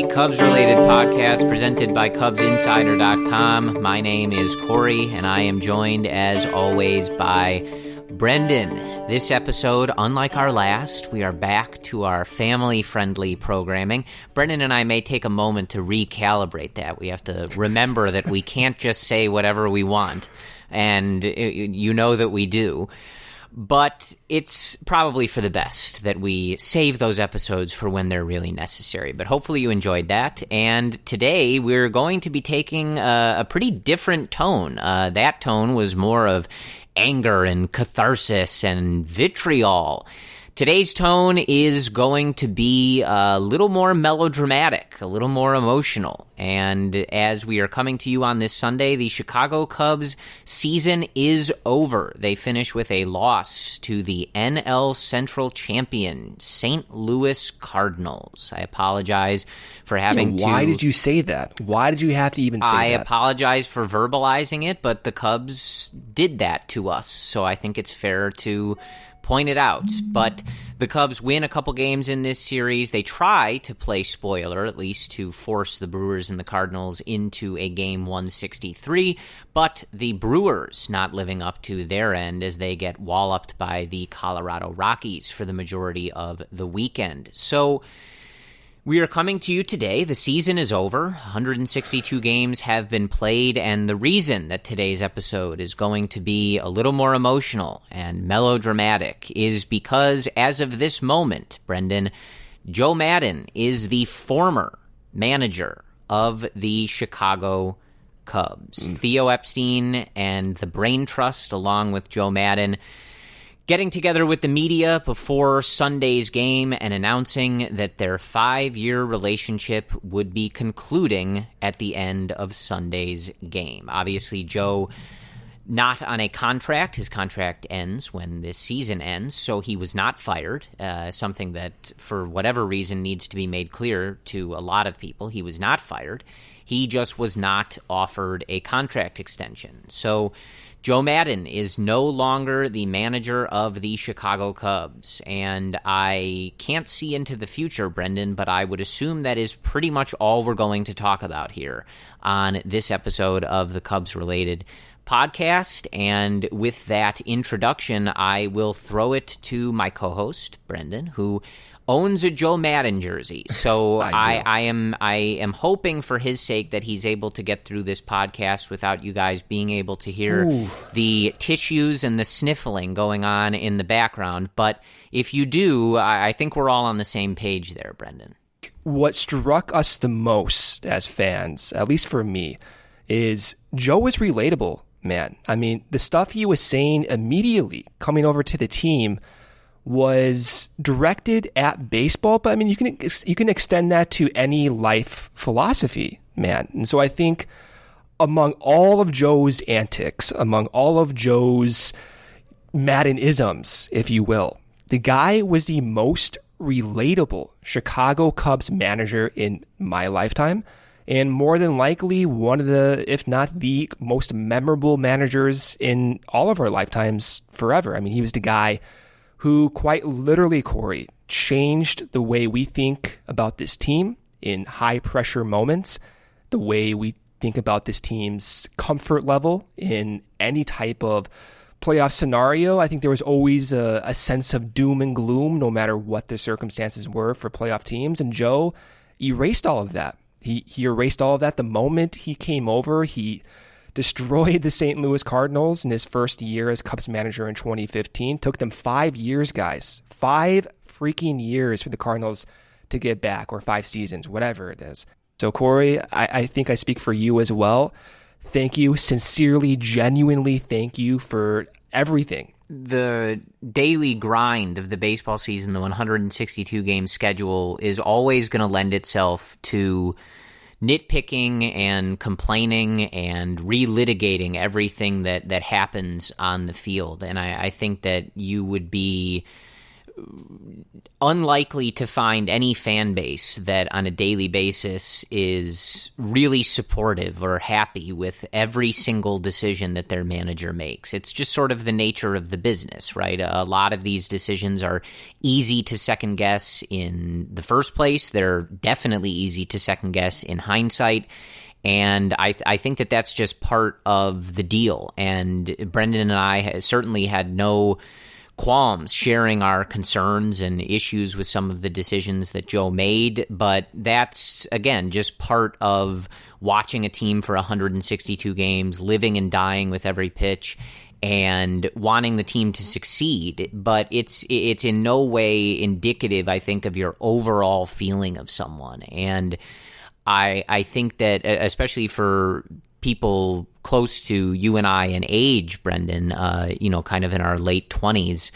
the Cubs-related podcast presented by CubsInsider.com. My name is Corey, and I am joined, as always, by Brendan. This episode, unlike our last, we are back to our family-friendly programming. Brendan and I may take a moment to recalibrate that. We have to remember that we can't just say whatever we want, and you know that we do. But it's probably for the best that we save those episodes for when they're really necessary. But hopefully you enjoyed that. And today we're going to be taking a pretty different tone. That tone was more of anger and catharsis and vitriol. Today's tone is going to be a little more melodramatic, a little more emotional. And as we are coming to you on this Sunday, the Chicago Cubs season is over. They finish with a loss to the NL Central champion, St. Louis Cardinals. I apologize for having to... Why did you say that? Why did you have to even say that? I apologize for verbalizing it, but the Cubs did that to us, so I think it's fair to point it out. But the Cubs win a couple games in this series. They try to play spoiler, at least to force the Brewers and the Cardinals into a game 163, but the Brewers not living up to their end as they get walloped by the Colorado Rockies for the majority of the weekend. So we are coming to you today. The season is over. 162 games have been played, and the reason that today's episode is going to be a little more emotional and melodramatic is because, as of this moment, Brendan, Joe Maddon is the former manager of the Chicago Cubs. Theo Epstein and the Brain Trust, along with Joe Maddon, getting together with the media before Sunday's game and announcing that their 5-year relationship would be concluding at the end of Sunday's game. Obviously, Joe not on a contract. His contract ends when this season ends, so he was not fired, something that, for whatever reason, needs to be made clear to a lot of people. He was not fired. He just was not offered a contract extension. So Joe Maddon is no longer the manager of the Chicago Cubs, and I can't see into the future, Brendan, but I would assume that is pretty much all we're going to talk about here on this episode of the Cubs-related podcast. And with that introduction, I will throw it to my co-host, Brendan, who owns a Joe Maddon jersey. So I am hoping for his sake that he's able to get through this podcast without you guys being able to hear the tissues and the sniffling going on in the background. But if you do, I think we're all on the same page there, Brendan. What struck us the most as fans, at least for me, is Joe was relatable, man. I mean, the stuff he was saying immediately coming over to the team was directed at baseball, but I mean, you can extend that to any life philosophy, man. And so I think among all of Joe's antics, among all of Joe's Madden-isms, if you will, the guy was the most relatable Chicago Cubs manager in my lifetime, and more than likely one of the, if not the most memorable managers in all of our lifetimes forever. I mean, he was the guy who quite literally, Corey, changed the way we think about this team in high-pressure moments, the way we think about this team's comfort level in any type of playoff scenario. I think there was always a sense of doom and gloom, no matter what the circumstances were for playoff teams, and Joe erased all of that. He erased all of that the moment he came over. He destroyed the St. Louis Cardinals in his first year as Cubs manager in 2015. Took them 5 years, guys. 5 freaking years for the Cardinals to get back, or 5 seasons, whatever it is. So, Corey, I think I speak for you as well. Thank you. Sincerely, genuinely thank you for everything. The daily grind of the baseball season, the 162-game schedule, is always going to lend itself to nitpicking and complaining and relitigating everything that happens on the field. And I think that you would be unlikely to find any fan base that on a daily basis is really supportive or happy with every single decision that their manager makes. It's just sort of the nature of the business, right? A lot of these decisions are easy to second guess in the first place. They're definitely easy to second guess in hindsight. And I think that that's just part of the deal. And Brendan and I certainly had no qualms sharing our concerns and issues with some of the decisions that Joe made, but that's, again, just part of watching a team for 162 games, living and dying with every pitch, and wanting the team to succeed. But it's in no way indicative, I think, of your overall feeling of someone. And I think that, especially for people close to you and I in age, Brendan, kind of in our late 20s,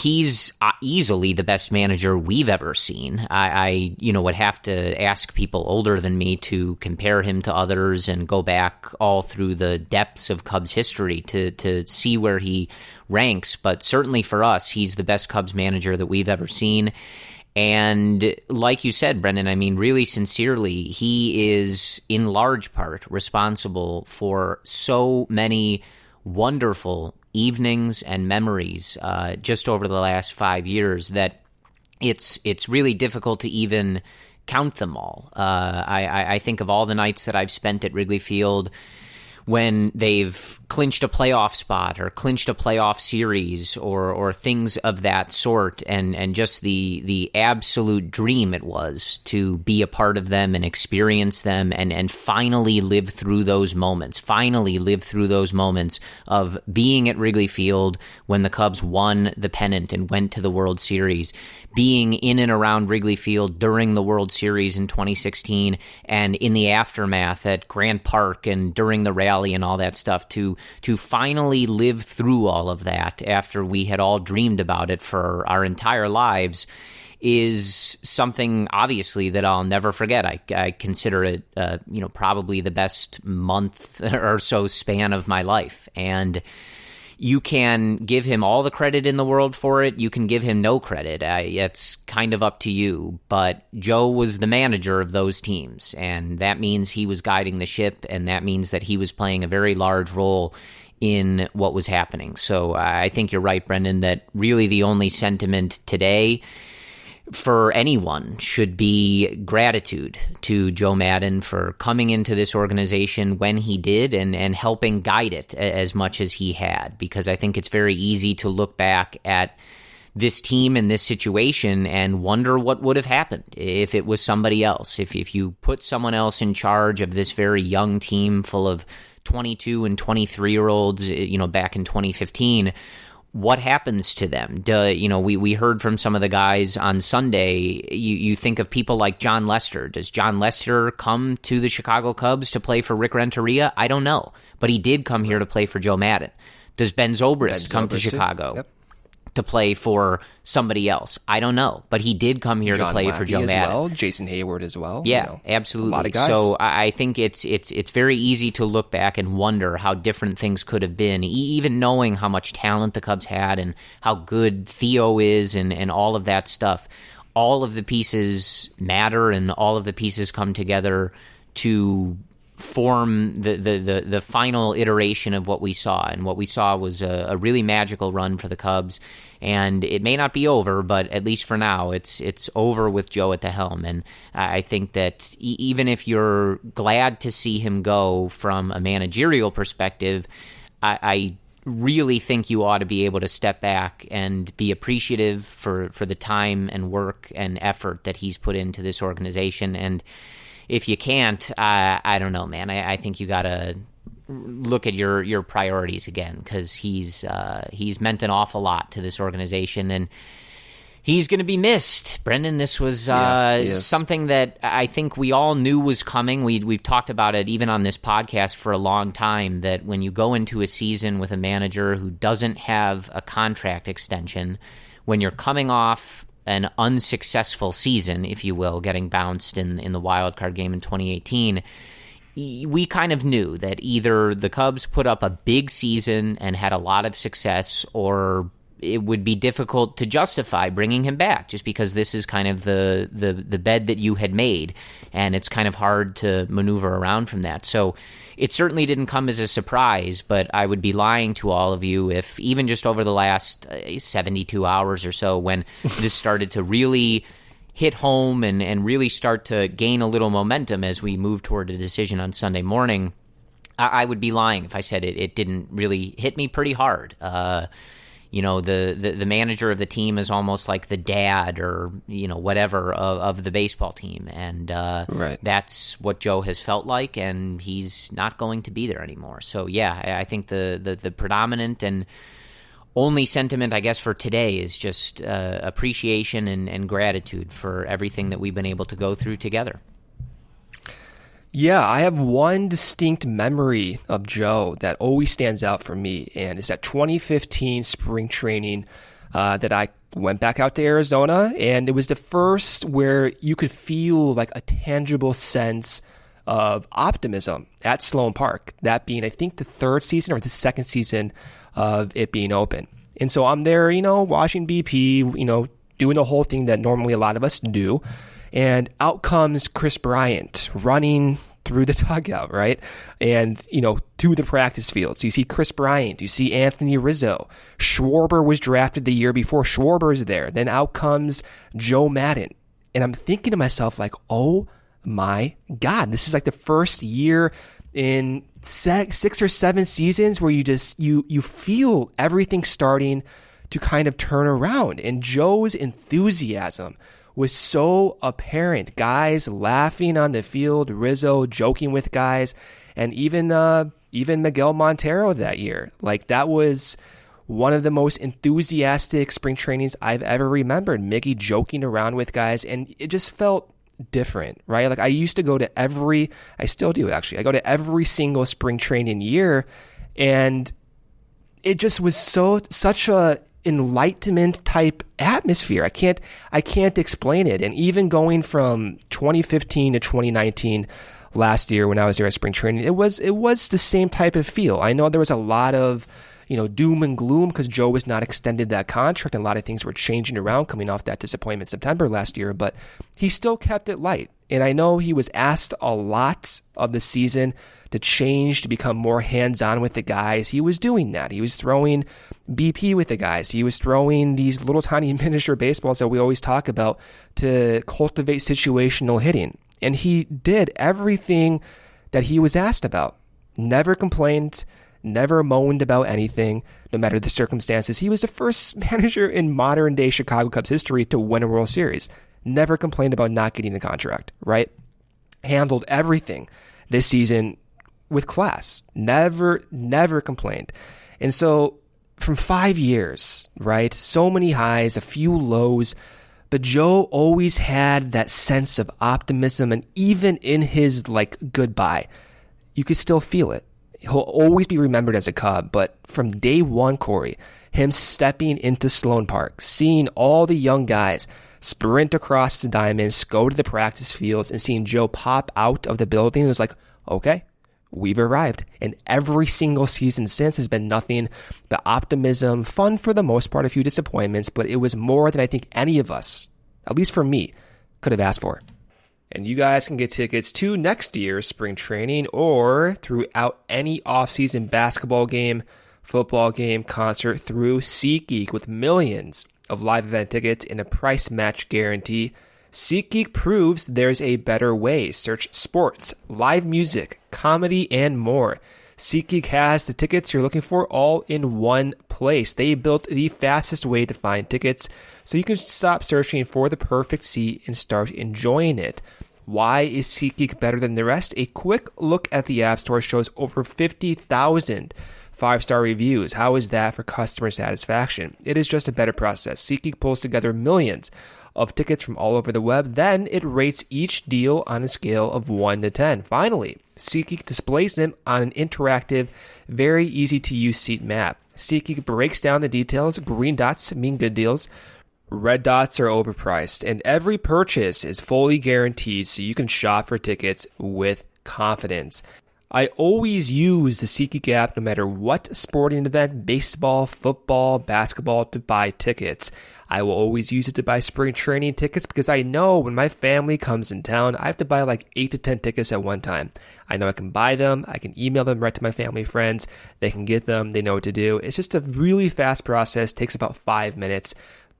he's easily the best manager we've ever seen. I would have to ask people older than me to compare him to others and go back all through the depths of Cubs history to see where he ranks. But certainly for us, he's the best Cubs manager that we've ever seen. And like you said, Brendan, I mean, really sincerely, he is in large part responsible for so many wonderful evenings and memories just over the last 5 years that it's really difficult to even count them all. I think of all the nights that I've spent at Wrigley Field when they've clinched a playoff spot or clinched a playoff series or things of that sort, and just the absolute dream it was to be a part of them and experience them and finally live through those moments, of being at Wrigley Field when the Cubs won the pennant and went to the World Series, being in and around Wrigley Field during the World Series in 2016 and in the aftermath at Grant Park and during the rally and all that stuff, to finally live through all of that after we had all dreamed about it for our entire lives is something, obviously, that I'll never forget. I consider it, probably the best month or so span of my life. And you can give him all the credit in the world for it. You can give him no credit. It's kind of up to you. But Joe was the manager of those teams, and that means he was guiding the ship, and that means that he was playing a very large role in what was happening. So I think you're right, Brendan, that really the only sentiment today for anyone should be gratitude to Joe Maddon for coming into this organization when he did and helping guide it as much as he had, because I think it's very easy to look back at this team in this situation and wonder what would have happened if it was somebody else. If you put someone else in charge of this very young team full of 22 and 23-year-olds, back in 2015, what happens to them? We heard from some of the guys on Sunday. You think of people like John Lester. Does John Lester come to the Chicago Cubs to play for Rick Renteria? I don't know, but he did come here to play for Joe Maddon. Does Ben Zobrist come to Chicago to play for somebody else? I don't know, but he did come here to play for Joe Maddon. Well, Jason Hayward as well. Yeah, absolutely. A lot of guys. So I think it's very easy to look back and wonder how different things could have been, even knowing how much talent the Cubs had and how good Theo is and all of that stuff. All of the pieces matter, and all of the pieces come together to form the final iteration of what we saw. And what we saw was a really magical run for the Cubs. And it may not be over, but at least for now, it's over with Joe at the helm. And I think that even if you're glad to see him go from a managerial perspective, I really think you ought to be able to step back and be appreciative for the time and work and effort that he's put into this organization. And if you can't, I don't know, man. I think you got to look at your priorities again, because he's meant an awful lot to this organization, and he's going to be missed. Brendan, this was something that I think we all knew was coming. We've talked about it even on this podcast for a long time, that when you go into a season with a manager who doesn't have a contract extension, when you're coming off an unsuccessful season, if you will, getting bounced in the wild card game in 2018, we kind of knew that either the Cubs put up a big season and had a lot of success, or it would be difficult to justify bringing him back just because this is kind of the bed that you had made, and it's kind of hard to maneuver around from that. So it certainly didn't come as a surprise, but I would be lying to all of you if even just over the last 72 hours or so, when this started to really hit home and really start to gain a little momentum as we move toward a decision on Sunday morning, I would be lying if I said it didn't really hit me pretty hard. The manager of the team is almost like the dad or, whatever of the baseball team. And right. That's what Joe has felt like, and he's not going to be there anymore. So, yeah, I think the predominant and only sentiment, I guess, for today is just appreciation and gratitude for everything that we've been able to go through together. Yeah, I have one distinct memory of Joe that always stands out for me, and it's that 2015 spring training that I went back out to Arizona, and it was the first where you could feel like a tangible sense of optimism at Sloan Park, that being, I think, the third season or the second season of it being open. And so I'm there, watching BP, doing the whole thing that normally a lot of us do. And out comes Chris Bryant running through the dugout, right? And, to the practice field. So you see Chris Bryant, you see Anthony Rizzo. Schwarber was drafted the year before. Schwarber's there. Then out comes Joe Maddon. And I'm thinking to myself, like, oh my God, this is like the first year in 6 or 7 seasons where you feel everything starting to kind of turn around. And Joe's enthusiasm was so apparent. Guys laughing on the field, Rizzo joking with guys, and even Miguel Montero that year. Like, that was one of the most enthusiastic spring trainings I've ever remembered. Miggy joking around with guys, and it just felt different, right? Like, I used to go to I still do actually. I go to every single spring training year, and it just was such a enlightenment type atmosphere. I can't explain it. And even going from 2015 to 2019 last year when I was there at spring training, it was the same type of feel. I know there was a lot of doom and gloom because Joe was not extended that contract, and a lot of things were changing around coming off that disappointment in September last year, but he still kept it light. And I know he was asked a lot of the season to change, to become more hands-on with the guys. He was doing that. He was throwing BP with the guys. He was throwing these little tiny miniature baseballs that we always talk about to cultivate situational hitting. And he did everything that he was asked about. Never complained, never moaned about anything, no matter the circumstances. He was the first manager in modern-day Chicago Cubs history to win a World Series. Never complained about not getting the contract, right? Handled everything this season with class. Never complained. And so from 5 years, right? So many highs, a few lows, but Joe always had that sense of optimism, and even in his goodbye, you could still feel it. He'll always be remembered as a Cub, but from day one, Corey, him stepping into Sloan Park, seeing all the young guys sprint across the diamonds, go to the practice fields, and seeing Joe pop out of the building, it was like, okay, we've arrived. And every single season since has been nothing but optimism, fun for the most part, a few disappointments, but it was more than I think any of us, at least for me, could have asked for. And you guys can get tickets to next year's spring training or throughout any off-season basketball game, football game, concert through SeatGeek with millions of live event tickets and a price match guarantee. SeatGeek proves there's a better way. Search sports, live music, comedy, and more. SeatGeek has the tickets you're looking for all in one place. They built the fastest way to find tickets so you can stop searching for the perfect seat and start enjoying it. Why is SeatGeek better than the rest? A quick look at the App Store shows over 50,000 5-star reviews. How is that for customer satisfaction? It is just a better process. SeatGeek pulls together millions of tickets from all over the web. Then it rates each deal on a scale of 1 to 10. Finally, SeatGeek displays them on an interactive, very easy-to-use seat map. SeatGeek breaks down the details. Green dots mean good deals. Red dots are overpriced. And every purchase is fully guaranteed so you can shop for tickets with confidence. I always use the SeatGeek app no matter what sporting event, baseball, football, basketball, to buy tickets. I will always use it to buy spring training tickets because I know when my family comes in town, I have to buy like 8 to 10 tickets at one time. I know I can buy them. I can email them right to my family friends. They can get them. They know what to do. It's just a really fast process. Takes about 5 minutes.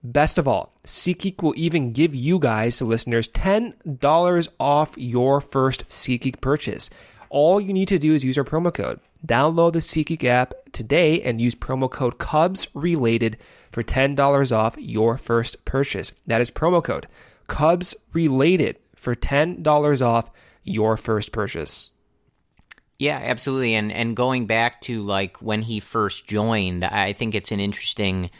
Best of all, SeatGeek will even give you guys, the listeners, $10 off your first SeatGeek purchase. All you need to do is use our promo code. Download the SeatGeek app today and use promo code CubsRelated for $10 off your first purchase. That is promo code CubsRelated for $10 off your first purchase. Yeah, absolutely. And going back to like when he first joined, I think it's an interesting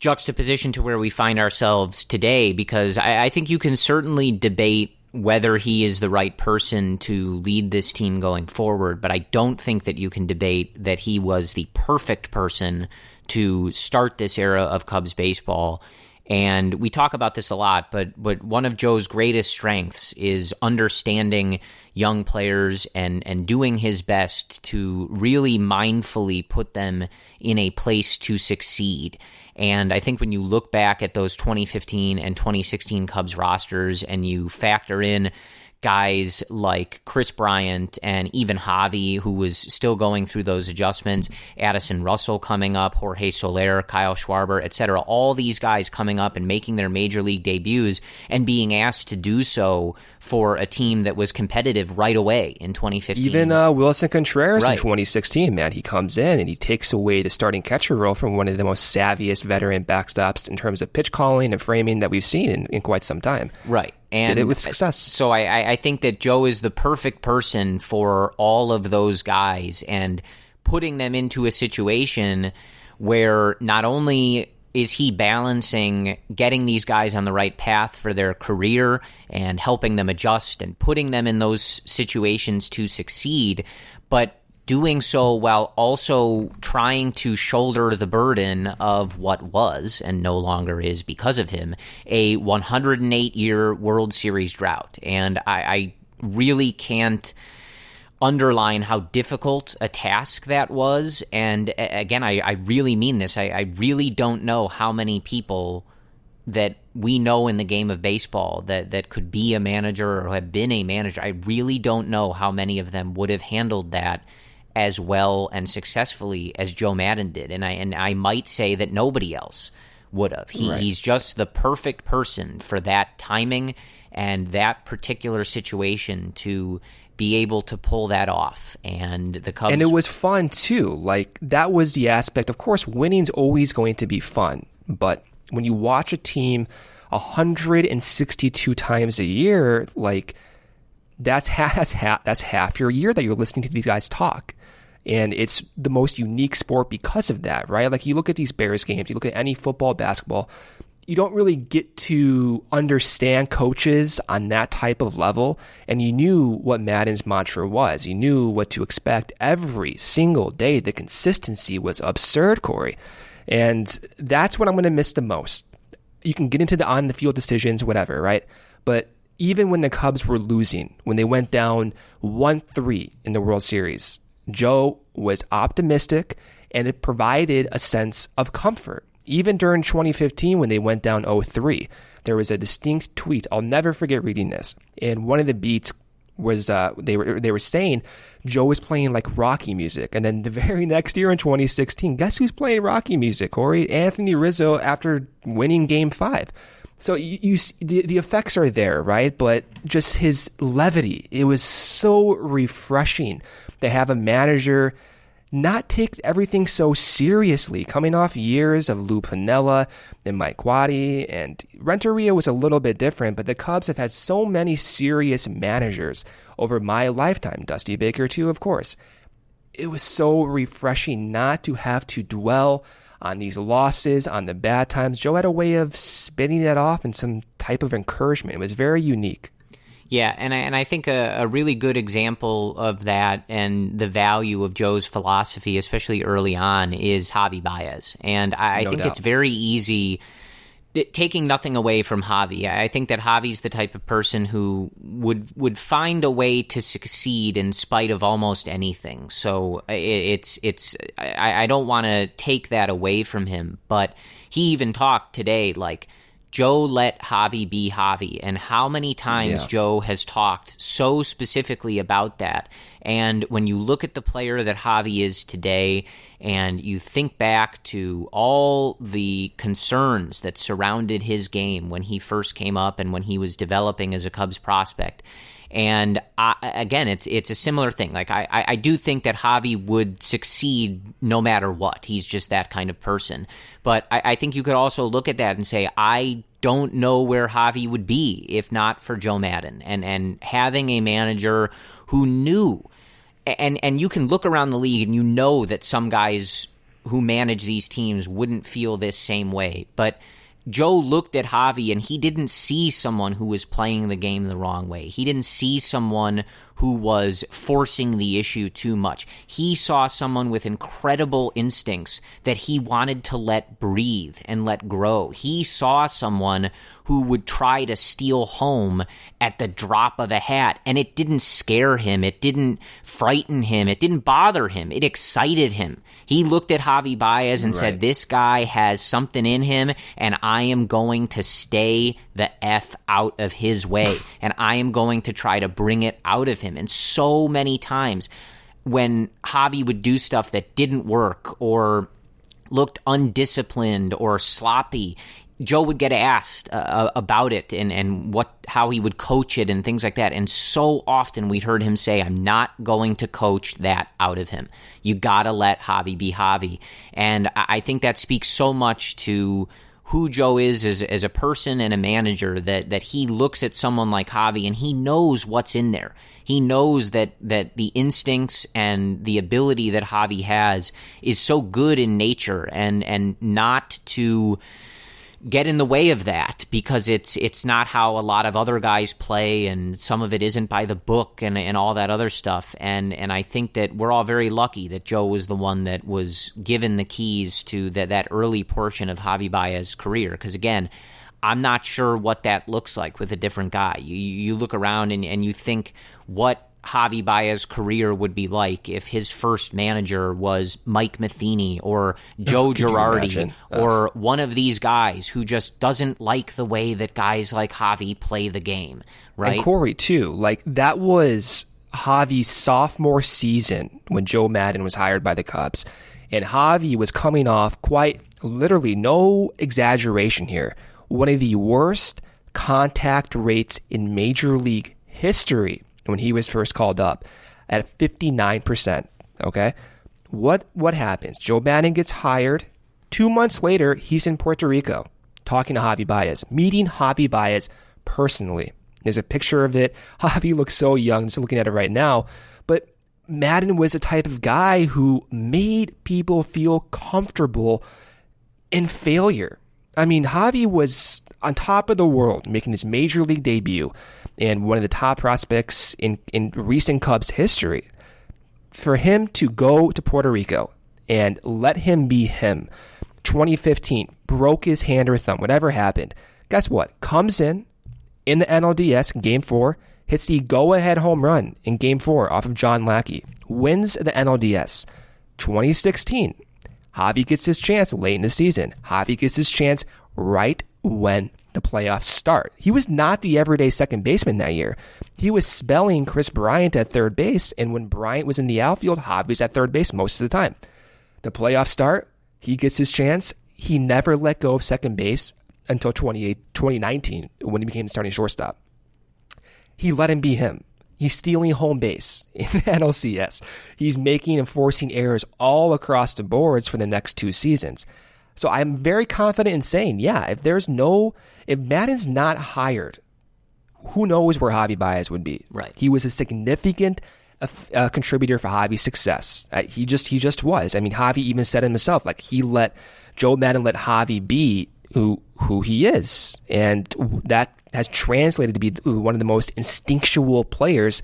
juxtaposition to where we find ourselves today, because I think you can certainly debate whether he is the right person to lead this team going forward, but I don't think that you can debate that he was the perfect person to start this era of Cubs baseball. And we talk about this a lot, but one of Joe's greatest strengths is understanding young players and doing his best to really mindfully put them in a place to succeed. And I think when you look back at those 2015 and 2016 Cubs rosters and you factor in guys like Chris Bryant and even Javi, who was still going through those adjustments, Addison Russell coming up, Jorge Soler, Kyle Schwarber, etc., all these guys coming up and making their major league debuts and being asked to do so for a team that was competitive right away in 2015. Even Wilson Contreras in Right. 2016, man, he comes in and he takes away the starting catcher role from one of the most savviest veteran backstops in terms of pitch calling and framing that we've seen in quite some time. Right. And did it with success. So I think that Joe is the perfect person for all of those guys, and putting them into a situation where not only is he balancing getting these guys on the right path for their career and helping them adjust and putting them in those situations to succeed, but doing so while also trying to shoulder the burden of what was, and no longer is because of him, a 108-year World Series drought. And I really can't underline how difficult a task that was. And again, I really mean this. I really don't know how many people that we know in the game of baseball that could be a manager or have been a manager. I really don't know how many of them would have handled that as well and successfully as Joe Maddon did. And I might say that nobody else would have. He's just the perfect person for that timing and that particular situation to be able to pull that off. And the Cubs... And it was fun, too. Like, that was the aspect. Of course, winning's always going to be fun. But when you watch a team 162 times a year, like, that's half your year that you're listening to these guys talk. And it's the most unique sport because of that, right? Like, you look at these Bears games, you look at any football, basketball, you don't really get to understand coaches on that type of level. And you knew what Maddon's mantra was. You knew what to expect every single day. The consistency was absurd, Corey. And that's what I'm going to miss the most. You can get into the on-the-field decisions, whatever, right? But even when the Cubs were losing, when they went down 1-3 in the World Series, Joe was optimistic, and it provided a sense of comfort. Even during 2015, when they went down 0-3, there was a distinct tweet. I'll never forget reading this. And one of the beats was they were saying Joe was playing like Rocky music. And then the very next year in 2016, guess who's playing Rocky music, Corey? Anthony Rizzo, after winning Game 5. So you the effects are there, right? But just his levity, it was so refreshing to have a manager not take everything so seriously, coming off years of Lou Piniella and Mike Quaddy, and Renteria was a little bit different, but the Cubs have had so many serious managers over my lifetime, Dusty Baker too, of course. It was so refreshing not to have to dwell on these losses, on the bad times. Joe had a way of spinning it off in some type of encouragement. It was very unique. Yeah, and I think a really good example of that and the value of Joe's philosophy, especially early on, is Javi Baez. And I think it's very easy taking nothing away from Javi, I think that Javi's the type of person who would find a way to succeed in spite of almost anything. So I don't want to take that away from him, but he even talked today like, Joe let Javi be Javi, and how many times Joe has talked so specifically about that. And when you look at the player that Javi is today, and you think back to all the concerns that surrounded his game when he first came up and when he was developing as a Cubs prospect, and again, it's a similar thing. Like I do think that Javi would succeed no matter what. He's just that kind of person. But I think you could also look at that and say, I don't know where Javi would be if not for Joe Maddon. And having a manager who knew, and you can look around the league and you know that some guys who manage these teams wouldn't feel this same way. But Joe looked at Javi and he didn't see someone who was playing the game the wrong way. He didn't see someone who was forcing the issue too much. He saw someone with incredible instincts that he wanted to let breathe and let grow. He saw someone who would try to steal home at the drop of a hat, and it didn't scare him. It didn't frighten him. It didn't bother him. It excited him. He looked at Javi Baez and said, this guy has something in him, and I am going to stay the F out of his way, and I am going to try to bring it out of him. And so many times when Javi would do stuff that didn't work or looked undisciplined or sloppy, Joe would get asked about it and how he would coach it and things like that. And so often we heard him say, I'm not going to coach that out of him. You got to let Javi be Javi. And I think that speaks so much to who Joe is as a person and a manager, that he looks at someone like Javi and he knows what's in there. He knows that the instincts and the ability that Javi has is so good in nature, and not to get in the way of that, because it's not how a lot of other guys play, and some of it isn't by the book and all that other stuff. And I think that we're all very lucky that Joe was the one that was given the keys to that early portion of Javi Baez's career. Because again, I'm not sure what that looks like with a different guy. You look around and you think what Javi Baez's career would be like if his first manager was Mike Matheny or Joe Girardi or one of these guys who just doesn't like the way that guys like Javi play the game, right? And Corey, too. Like, that was Javi's sophomore season when Joe Maddon was hired by the Cubs. And Javi was coming off, quite literally, no exaggeration here, one of the worst contact rates in Major League history when he was first called up, at 59%, okay? What happens? Joe Maddon gets hired. 2 months later, he's in Puerto Rico talking to Javi Baez, meeting Javi Baez personally. There's a picture of it. Javi looks so young, just looking at it right now. But Maddon was the type of guy who made people feel comfortable in failure. I mean, Javi was on top of the world, making his Major League debut, and one of the top prospects in recent Cubs history. For him to go to Puerto Rico and let him be him, 2015, broke his hand or thumb, whatever happened. Guess what? Comes in the NLDS, Game 4, hits the go-ahead home run in Game 4 off of John Lackey, wins the NLDS. 2016, Javi gets his chance late in the season. Javi gets his chance right when the playoffs start. He was not the everyday second baseman that year. He was spelling Chris Bryant at third base, and when Bryant was in the outfield, Javi was at third base most of the time. The playoffs start, he gets his chance. He never let go of second base until 2019 when he became the starting shortstop. He let him be him. He's stealing home base in the NLCS. He's making and forcing errors all across the boards for the next 2 seasons. So I'm very confident in saying, yeah, if Maddon's not hired, who knows where Javi Baez would be? Right. He was a significant contributor for Javi's success. He just was. I mean, Javi even said it himself, like, Joe Maddon let Javi be who he is, and that has translated to be one of the most instinctual players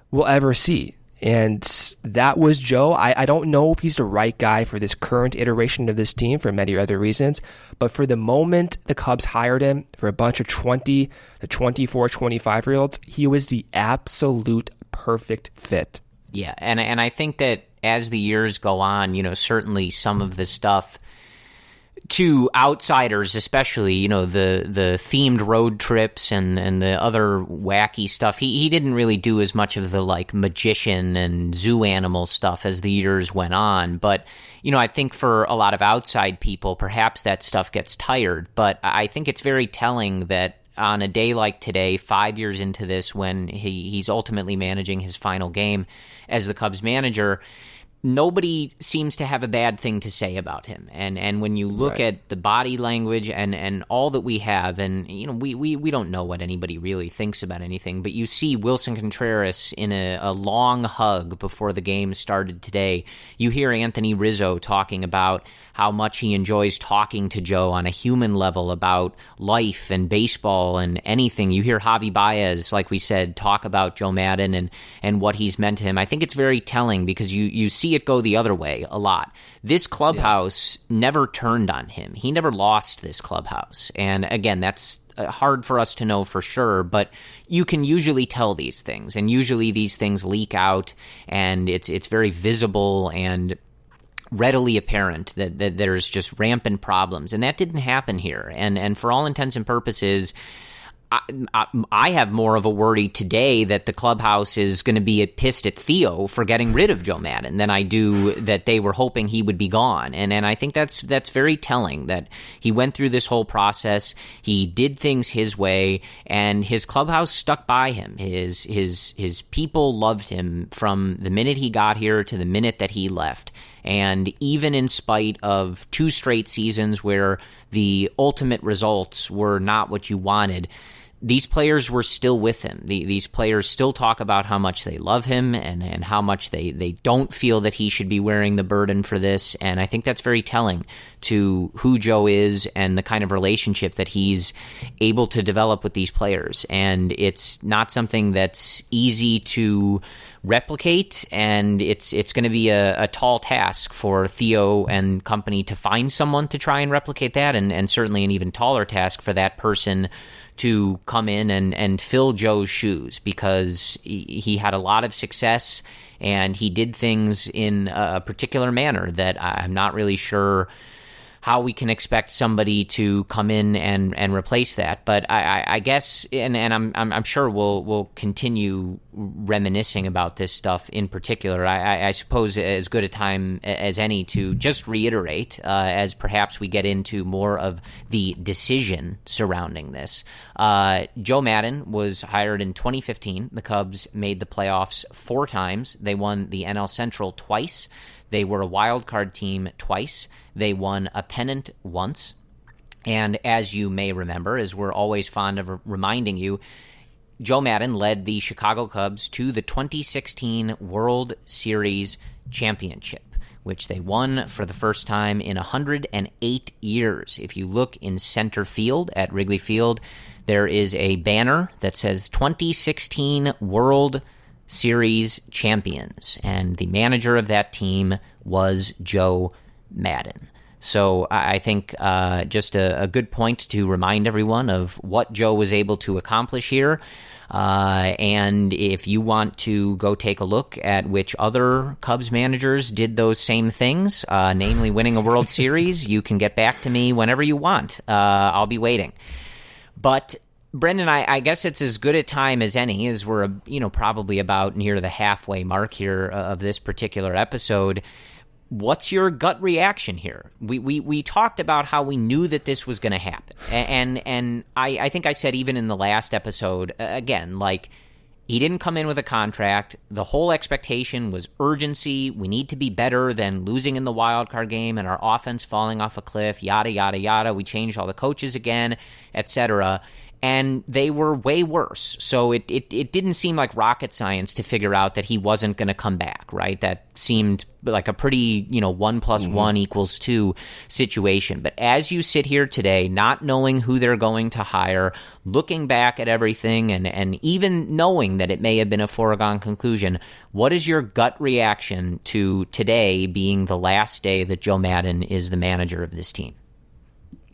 we'll ever see. And that was Joe. I don't know if he's the right guy for this current iteration of this team for many other reasons, but for the moment the Cubs hired him for a bunch of 20 to 24, 25-year-olds, he was the absolute perfect fit. Yeah, and I think that as the years go on, certainly some of the stuff to outsiders, especially, the themed road trips and the other wacky stuff, he didn't really do as much of the magician and zoo animal stuff as the years went on. But, I think for a lot of outside people, perhaps that stuff gets tired. But I think it's very telling that on a day like today, 5 years into this, when he's ultimately managing his final game as the Cubs manager, nobody seems to have a bad thing to say about him. And when you look at the body language and all that we have, and we don't know what anybody really thinks about anything, but you see Wilson Contreras in a long hug before the game started today. You hear Anthony Rizzo talking about how much he enjoys talking to Joe on a human level about life and baseball and anything. You hear Javi Baez, like we said, talk about Joe Maddon and what he's meant to him. I think it's very telling because you see it go the other way a lot. This clubhouse never turned on him. He never lost this clubhouse. And again, that's hard for us to know for sure, but you can usually tell these things, and usually these things leak out, and it's very visible and readily apparent that there's just rampant problems, and that didn't happen here. And for all intents and purposes, I have more of a worry today that the clubhouse is going to be pissed at Theo for getting rid of Joe Maddon than I do that they were hoping he would be gone. And I think that's very telling that he went through this whole process. He did things his way, and his clubhouse stuck by him. His people loved him from the minute he got here to the minute that he left. And even in spite of 2 straight seasons where the ultimate results were not what you wanted, these players were still with him. These players still talk about how much they love him and how much they don't feel that he should be wearing the burden for this. And I think that's very telling to who Joe is and the kind of relationship that he's able to develop with these players. And it's not something that's easy to replicate, and it's going to be a tall task for Theo and company to find someone to try and replicate that, and certainly an even taller task for that person to come in and fill Joe's shoes, because he had a lot of success and he did things in a particular manner that I'm not really sure how we can expect somebody to come in and replace that. But I guess, and I'm sure we'll continue reminiscing about this stuff in particular. I suppose as good a time as any to just reiterate, as perhaps we get into more of the decision surrounding this. Joe Maddon was hired in 2015. The Cubs made the playoffs 4 times. They won the NL Central twice. They were a wild card team twice. They won a pennant once. And as you may remember, as we're always fond of reminding you, Joe Maddon led the Chicago Cubs to the 2016 World Series championship, which they won for the first time in 108 years. If you look in center field at Wrigley Field, there is a banner that says 2016 World Series champions, and the manager of that team was Joe Maddon. So I think just a good point to remind everyone of what Joe was able to accomplish here. And if you want to go take a look at which other Cubs managers did those same things, namely winning a World Series, you can get back to me whenever you want. I'll be waiting. But Brendan, I guess it's as good a time as any, as we're probably about near the halfway mark here of this particular episode. What's your gut reaction here? We talked about how we knew that this was going to happen, and I think I said even in the last episode again, he didn't come in with a contract. The whole expectation was urgency. We need to be better than losing in the wild card game and our offense falling off a cliff. Yada yada yada. We changed all the coaches again, etc. and they were way worse. So it didn't seem like rocket science to figure out that he wasn't going to come back, right? That seemed like a pretty, 1 + 1 = 2 situation. But as you sit here today, not knowing who they're going to hire, looking back at everything, and even knowing that it may have been a foregone conclusion, what is your gut reaction to today being the last day that Joe Maddon is the manager of this team?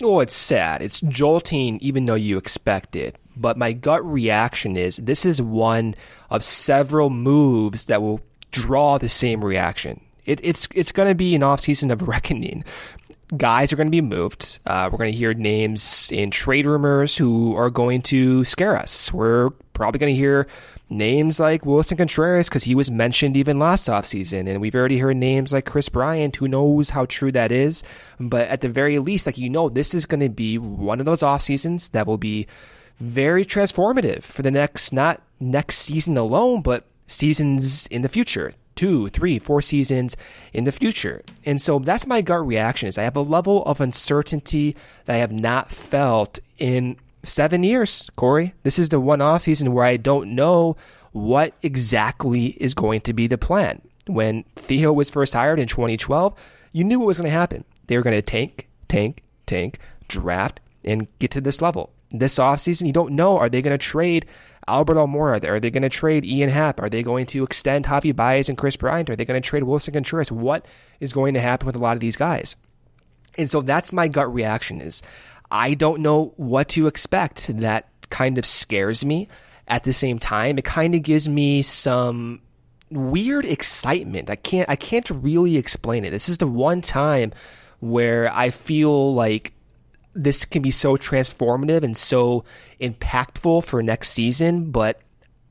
Oh, it's sad. It's jolting even though you expect it. But my gut reaction is this is one of several moves that will draw the same reaction. It's going to be an offseason of reckoning. Guys are going to be moved. We're going to hear names in trade rumors who are going to scare us. We're probably going to hear names like Willson Contreras because he was mentioned even last offseason, and we've already heard names like Chris Bryant. Who knows how true that is? But at the very least, this is going to be one of those off seasons that will be very transformative for the not next season alone, but seasons in the future. 2, 3, 4 seasons in the future. And so that's my gut reaction is I have a level of uncertainty that I have not felt in 7 years, Corey. This is the one off season where I don't know what exactly is going to be the plan. When Theo was first hired in 2012, you knew what was going to happen. They were going to tank, draft, and get to this level. This offseason, you don't know, are they going to trade Albert Almora? Are they going to trade Ian Happ? Are they going to extend Javi Baez and Chris Bryant? Are they going to trade Willson Contreras? What is going to happen with a lot of these guys? And so that's my gut reaction is I don't know what to expect. That kind of scares me. At the same time, it kind of gives me some weird excitement. I can't really explain it. This is the one time where I feel like this can be so transformative and so impactful for next season, but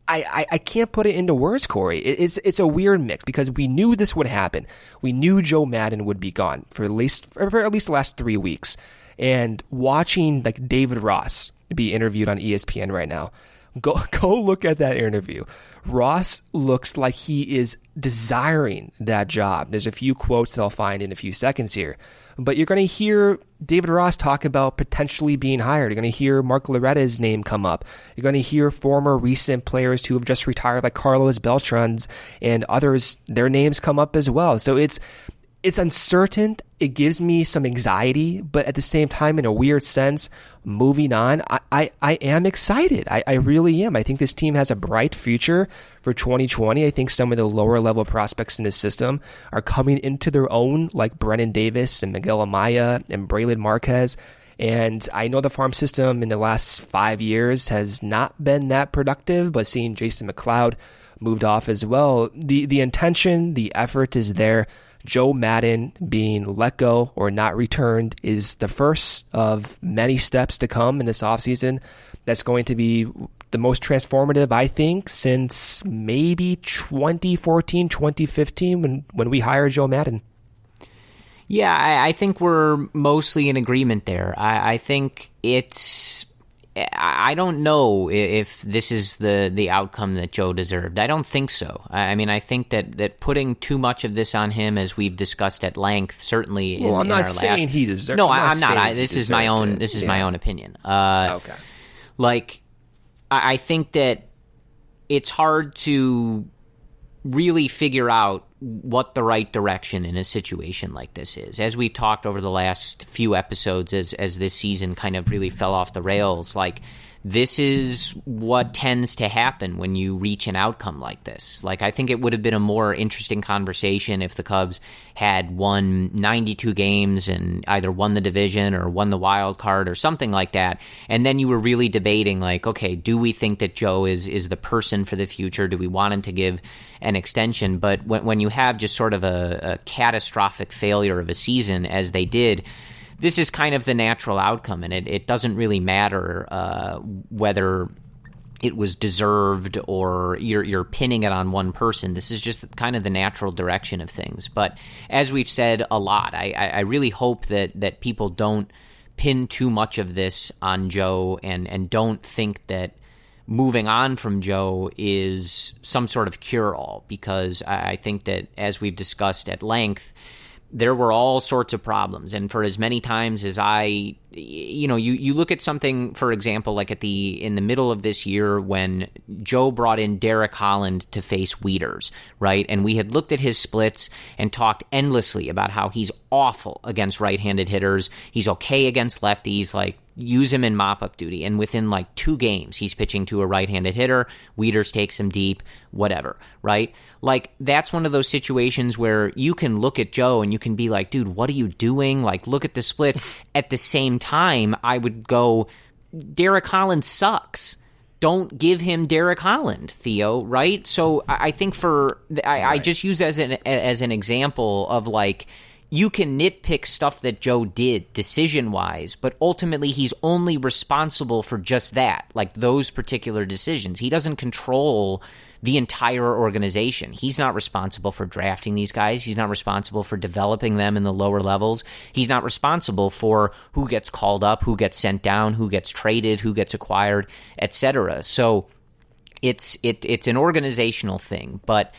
I can't put it into words, Corey. It's a weird mix because we knew this would happen. We knew Joe Maddon would be gone for at least the last 3 weeks. And watching like David Ross be interviewed on ESPN right now, go look at that interview. Ross looks like he is desiring that job. There's a few quotes that I'll find in a few seconds here. But you're going to hear David Ross talk about potentially being hired. You're going to hear Mark Loretta's name come up. You're going to hear former recent players who have just retired like Carlos Beltran's and others, their names come up as well. So it's uncertain. It gives me some anxiety, but at the same time, in a weird sense, moving on, I am excited. I really am. I think this team has a bright future for 2020. I think some of the lower level prospects in this system are coming into their own, like Brennan Davis and Miguel Amaya and Braylon Marquez. And I know the farm system in the last 5 years has not been that productive, but seeing Jason McLeod moved off as well, the intention, the effort is there. Joe Maddon being let go or not returned is the first of many steps to come in this offseason. That's going to be the most transformative, I think, since maybe 2014, 2015 when we hired Joe Maddon. Yeah, I think we're mostly in agreement there. I think I don't know if this is the outcome that Joe deserved. I don't think so. I mean, I think that putting too much of this on him, as we've discussed at length, certainly. Well, I'm not saying he deserved. No, I'm not. This is my own. This is my own opinion. Okay. Like, I think that it's hard to really figure out what the right direction in a situation like this is. As we've talked over the last few episodes, as this season kind of really fell off the rails, like, this is what tends to happen when you reach an outcome like this. Like, I think it would have been a more interesting conversation if the Cubs had won 92 games and either won the division or won the wild card or something like that. And then you were really debating, like, okay, do we think that Joe is the person for the future? Do we want him to give an extension? But when you have just sort of a catastrophic failure of a season, as they did, this is kind of the natural outcome, and it doesn't really matter whether it was deserved or you're pinning it on one person. This is just kind of the natural direction of things. But as we've said a lot, I really hope that people don't pin too much of this on Joe and don't think that moving on from Joe is some sort of cure-all, because I think that, as we've discussed at length, there were all sorts of problems. And for as many times as I you look at something, for example, like in the middle of this year when Joe brought in Derek Holland to face Wieters, right? And we had looked at his splits and talked endlessly about how he's awful against right-handed hitters. He's okay against lefties, like use him in mop-up duty. And within like 2 games, he's pitching to a right-handed hitter. Wieters takes him deep, whatever, right? Like, that's one of those situations where you can look at Joe and you can be like, dude, what are you doing? Like, look at the splits. At the same time, I would go, Derek Holland sucks. Don't give him Derek Holland, Theo, right? So I think I just use as an example of like, you can nitpick stuff that Joe did decision-wise, but ultimately he's only responsible for just that, like those particular decisions. He doesn't control the entire organization. He's not responsible for drafting these guys. He's not responsible for developing them in the lower levels. He's not responsible for who gets called up, who gets sent down, who gets traded, who gets acquired, etc. So it's an organizational thing, but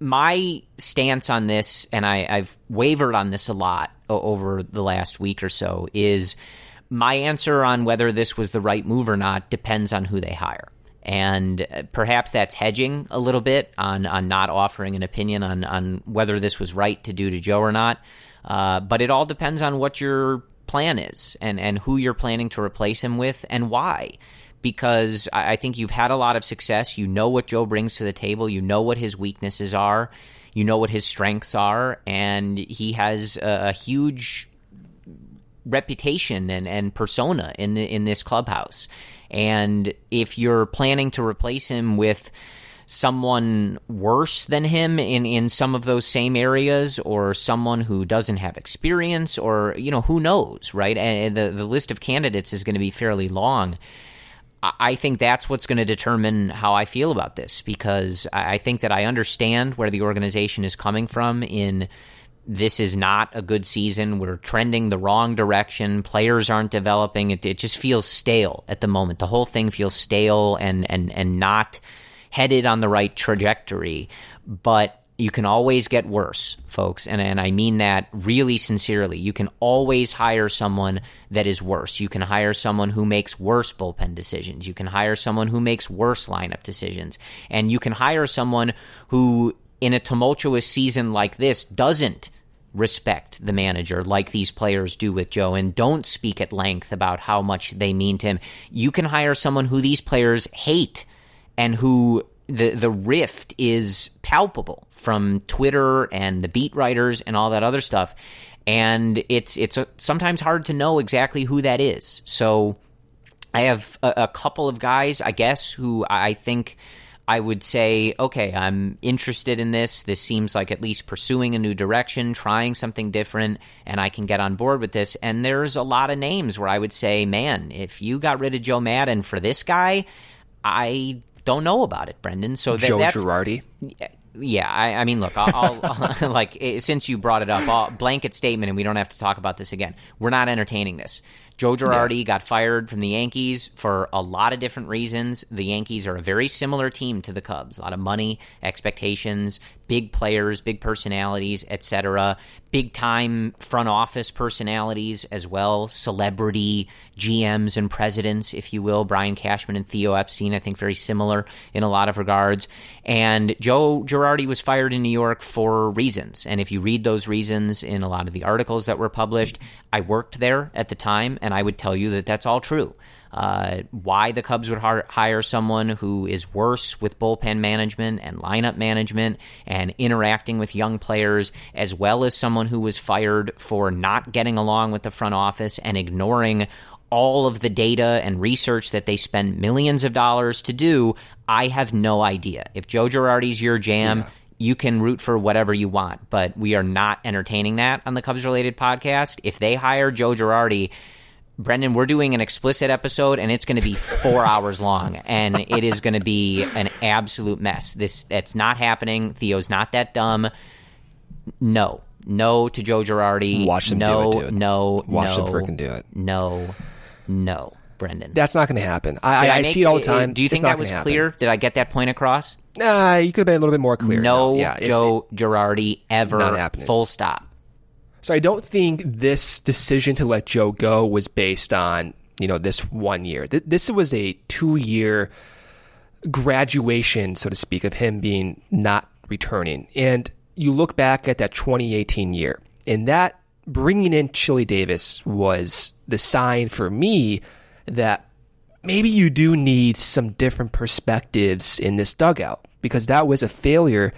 my stance on this, and I've wavered on this a lot over the last week or so, is my answer on whether this was the right move or not depends on who they hire. And perhaps that's hedging a little bit on not offering an opinion on whether this was right to do to Joe or not. But it all depends on what your plan is and who you're planning to replace him with and why. Because I think you've had a lot of success. You know what Joe brings to the table. You know what his weaknesses are. You know what his strengths are. And he has a huge reputation and persona in this clubhouse. And if you're planning to replace him with someone worse than him in some of those same areas, or someone who doesn't have experience, or, who knows, right? And the list of candidates is going to be fairly long. I think that's what's going to determine how I feel about this, because I think that I understand where the organization is coming from in this is not a good season. We're trending the wrong direction. Players aren't developing. It just feels stale at the moment. The whole thing feels stale and not headed on the right trajectory. But you can always get worse, folks, and I mean that really sincerely. You can always hire someone that is worse. You can hire someone who makes worse bullpen decisions. You can hire someone who makes worse lineup decisions. And you can hire someone who, in a tumultuous season like this, doesn't respect the manager like these players do with Joe and don't speak at length about how much they mean to him. You can hire someone who these players hate and who the rift is palpable from Twitter and the beat writers and all that other stuff. And it's sometimes hard to know exactly who that is. So I have a couple of guys, I guess, who I think I would say, okay, I'm interested in this. This seems like at least pursuing a new direction, trying something different, and I can get on board with this. And there's a lot of names where I would say, man, if you got rid of Joe Maddon for this guy, I don't know about it, Brendan. So Joe that's Girardi. Yeah, I mean, look, I'll like, since you brought it up, blanket statement, and we don't have to talk about this again. We're not entertaining this. Joe Girardi got fired from the Yankees for a lot of different reasons. The Yankees are a very similar team to the Cubs. A lot of money, expectations, big players, big personalities, etc. Big-time front office personalities as well. Celebrity GMs and presidents, if you will. Brian Cashman and Theo Epstein, I think very similar in a lot of regards. And Joe Girardi was fired in New York for reasons. And if you read those reasons in a lot of the articles that were published, I worked there at the time, and I would tell you that that's all true. Why the Cubs would hire someone who is worse with bullpen management and lineup management and interacting with young players, as well as someone who was fired for not getting along with the front office and ignoring all of the data and research that they spend millions of dollars to do, I have no idea. If Joe Girardi's your jam, you can root for whatever you want, but we are not entertaining that on the Cubs-related podcast. If they hire Joe Girardi, Brendan, we're doing an explicit episode, and it's going to be 4 hours long, and it is going to be an absolute mess. That's not happening. Theo's not that dumb. No to Joe Girardi. Watch them do it, dude. Watch them freaking do it. No, Brendan. That's not going to happen. I see it all the time. Do you think that was clear? Did I get that point across? Nah, you could have been a little bit more clear. No, Joe Girardi ever. Not happening. Full stop. So I don't think this decision to let Joe go was based on, this 1 year. This was a 2-year graduation, so to speak, of him being not returning. And you look back at that 2018 year, and that bringing in Chili Davis was the sign for me that maybe you do need some different perspectives in this dugout, because that was a failure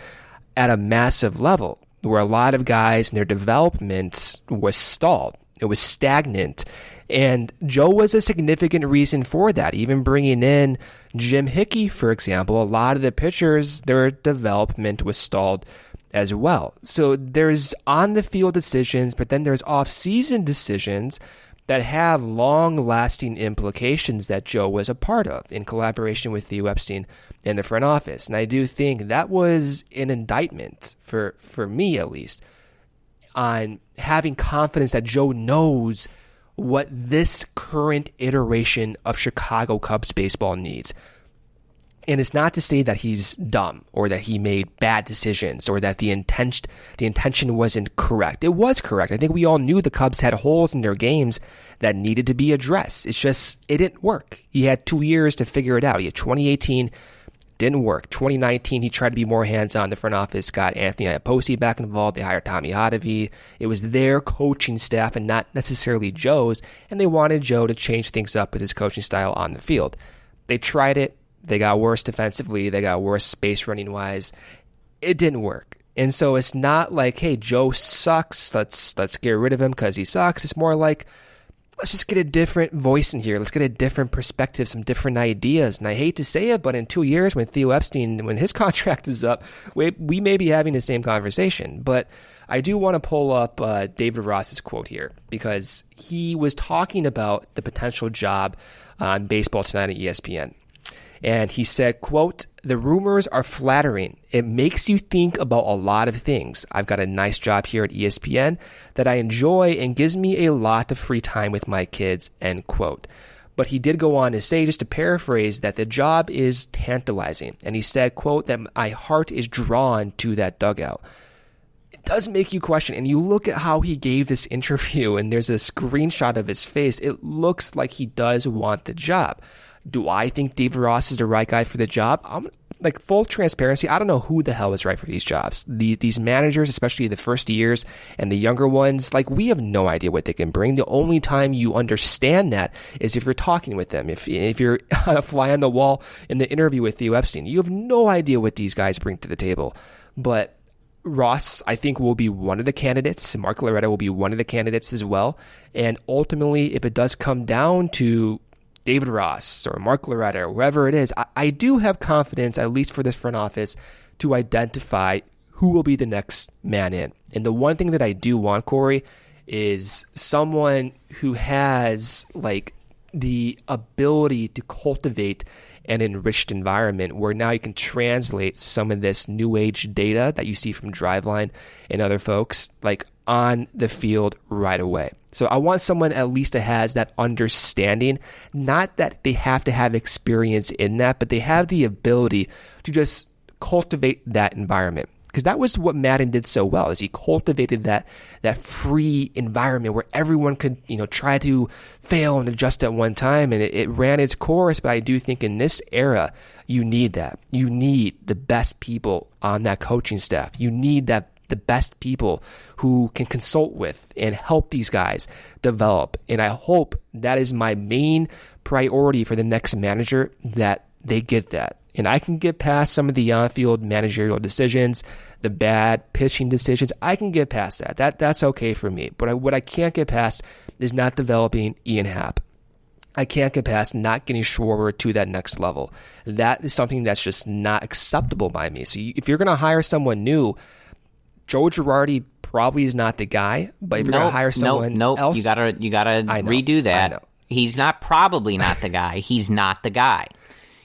at a massive level where a lot of guys and their development was stalled. It was stagnant. And Joe was a significant reason for that. Even bringing in Jim Hickey, for example, a lot of the pitchers, their development was stalled as well. So there's on-the-field decisions, but then there's off-season decisions that have long-lasting implications that Joe was a part of in collaboration with Theo Epstein in the front office. And I do think that was an indictment, for me at least, on having confidence that Joe knows what this current iteration of Chicago Cubs baseball needs. And it's not to say that he's dumb or that he made bad decisions or that the intention wasn't correct. It was correct. I think we all knew the Cubs had holes in their games that needed to be addressed. It's just, it didn't work. He had 2 years to figure it out. He had 2018, didn't work. 2019, he tried to be more hands-on. The front office got Anthony Iapoce back involved. They hired Tommy Hotovy. It was their coaching staff and not necessarily Joe's, and they wanted Joe to change things up with his coaching style on the field. They tried it. They got worse defensively. They got worse base running wise. It didn't work. And so it's not like, hey, Joe sucks. Let's get rid of him because he sucks. It's more like, let's just get a different voice in here. Let's get a different perspective, some different ideas. And I hate to say it, but in 2 years when Theo Epstein, when his contract is up, we may be having the same conversation. But I do want to pull up David Ross's quote here, because he was talking about the potential job on Baseball Tonight at ESPN. And he said, quote, "The rumors are flattering. It makes you think about a lot of things. I've got a nice job here at ESPN that I enjoy and gives me a lot of free time with my kids," end quote. But he did go on to say, just to paraphrase, that the job is tantalizing. And he said, quote, that my heart is drawn to that dugout. It does make you question. And you look at how he gave this interview, and there's a screenshot of his face. It looks like he does want the job. Do I think David Ross is the right guy for the job? I'm like, full transparency, I don't know who the hell is right for these jobs. These managers, especially the first years and the younger ones, like, we have no idea what they can bring. The only time you understand that is if you're talking with them. If you're a fly on the wall in the interview with Theo Epstein, you have no idea what these guys bring to the table. But Ross, I think, will be one of the candidates. Mark Loretta will be one of the candidates as well. And ultimately, if it does come down to David Ross or Mark Loretta or whoever it is, I do have confidence, at least for this front office, to identify who will be the next man in. And the one thing that I do want, Corey, is someone who has like the ability to cultivate an enriched environment where now you can translate some of this new age data that you see from Driveline and other folks like on the field right away. So I want someone at least that has that understanding, not that they have to have experience in that, but they have the ability to just cultivate that environment. Because that was what Maddon did so well, is he cultivated that free environment where everyone could, try to fail and adjust at one time, and it ran its course. But I do think in this era, you need that. You need the best people on that coaching staff. You need the best people who can consult with and help these guys develop. And I hope that is my main priority for the next manager, that they get that. And I can get past some of the on-field managerial decisions, the bad pitching decisions. I can get past that. That's okay for me. But what I can't get past is not developing Ian Happ. I can't get past not getting Schwarber to that next level. That is something that's just not acceptable by me. So if you're going to hire someone new, Joe Girardi probably is not the guy. But if you're going to hire someone else, you gotta redo that. He's probably not the guy. He's not the guy.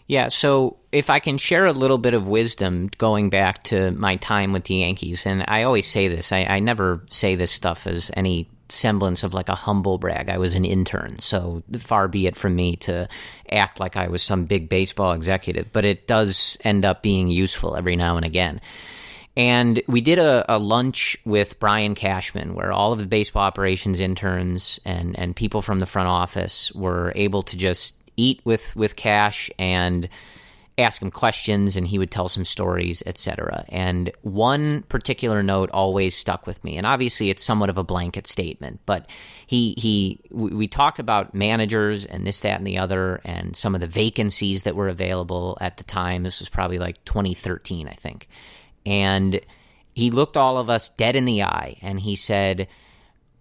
Yeah, so if I can share a little bit of wisdom going back to my time with the Yankees, and I always say this, I never say this stuff as any semblance of like a humble brag. I was an intern, so far be it from me to act like I was some big baseball executive, but it does end up being useful every now and again. And we did a lunch with Brian Cashman where all of the baseball operations interns and people from the front office were able to just eat with Cash and ask him questions, and he would tell some stories, etc. And one particular note always stuck with me, and obviously it's somewhat of a blanket statement, but we talked about managers and this, that, and the other, and some of the vacancies that were available at the time. This was probably like 2013, I think. And he looked all of us dead in the eye, and he said,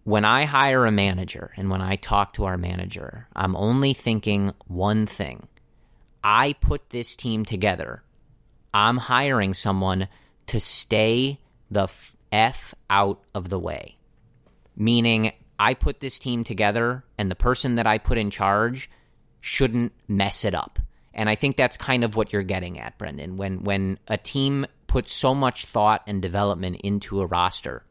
when I hire a manager and when I talk to our manager, I'm only thinking one thing. I put this team together. I'm hiring someone to stay the F out of the way. Meaning, I put this team together, and the person that I put in charge shouldn't mess it up. And I think that's kind of what you're getting at, Brendan. When a team puts so much thought and development into a roster,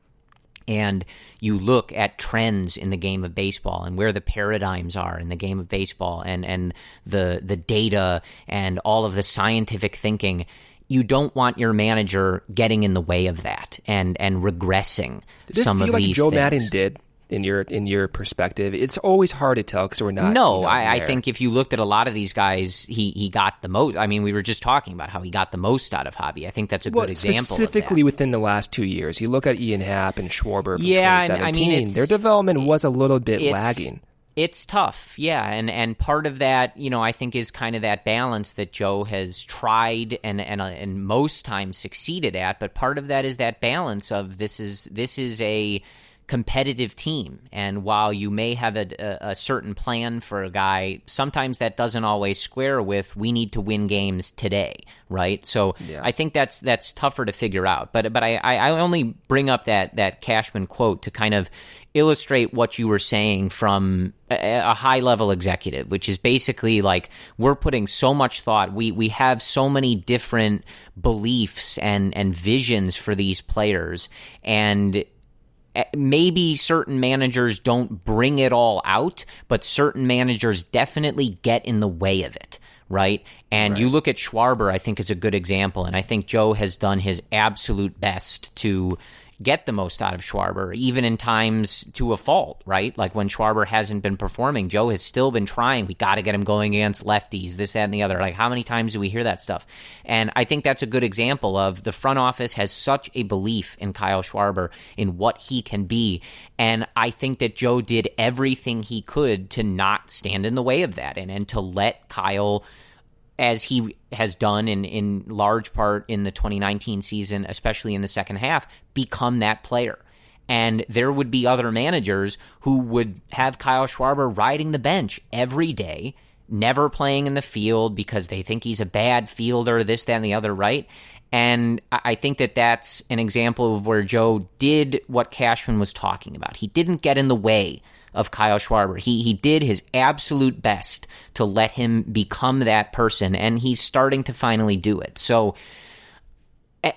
and you look at trends in the game of baseball and where the paradigms are in the game of baseball and the data and all of the scientific thinking, you don't want your manager getting in the way of that and regressing some of these things. Did it feel like Joe Maddon did? In your perspective, it's always hard to tell because we're not. No, I think if you looked at a lot of these guys, he got the most. I mean, we were just talking about how he got the most out of Javi. I think that's a good example. Specifically of that. Within the last 2 years, you look at Ian Happ and Schwarber from 2017. I mean, their development was a little bit lagging. It's tough, yeah, and part of that, I think is kind of that balance that Joe has tried and most times succeeded at. But part of that is that balance of this is a competitive team, and while you may have a certain plan for a guy, sometimes that doesn't always square with we need to win games today, right? So yeah. I think that's tougher to figure out. But I only bring up that Cashman quote to kind of illustrate what you were saying from a high level executive, which is basically like we're putting so much thought. We have so many different beliefs and visions for these players, and maybe certain managers don't bring it all out, but certain managers definitely get in the way of it, right? And You look at Schwarber, I think, is a good example, and I think Joe has done his absolute best to get the most out of Schwarber, even in times to a fault, right? Like when Schwarber hasn't been performing, Joe has still been trying. We got to get him going against lefties, this, that, and the other. Like, how many times do we hear that stuff? And I think that's a good example of the front office has such a belief in Kyle Schwarber, in what he can be. And I think that Joe did everything he could to not stand in the way of that and to let Kyle, as he has done in large part in the 2019 season, especially in the second half, become that player. And there would be other managers who would have Kyle Schwarber riding the bench every day, never playing in the field because they think he's a bad fielder, this, that, and the other, right? And I think that that's an example of where Joe did what Cashman was talking about. He didn't get in the way of Kyle Schwarber. He did his absolute best to let him become that person, and he's starting to finally do it. So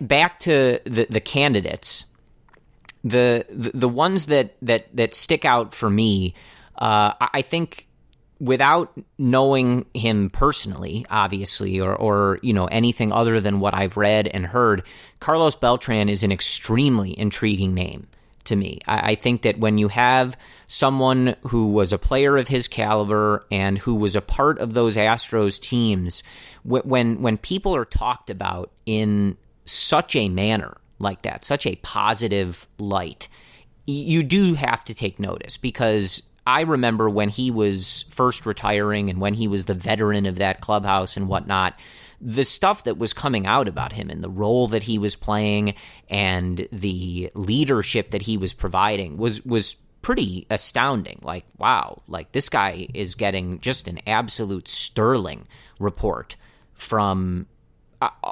back to the candidates, the ones that stick out for me, I think without knowing him personally, obviously, or anything other than what I've read and heard, Carlos Beltran is an extremely intriguing name to me. I think that when you have someone who was a player of his caliber and who was a part of those Astros teams, when people are talked about in such a manner like that, such a positive light, you do have to take notice, because I remember when he was first retiring and when he was the veteran of that clubhouse and whatnot, the stuff that was coming out about him and the role that he was playing and the leadership that he was providing was pretty astounding. Like, wow, like this guy is getting just an absolute sterling report from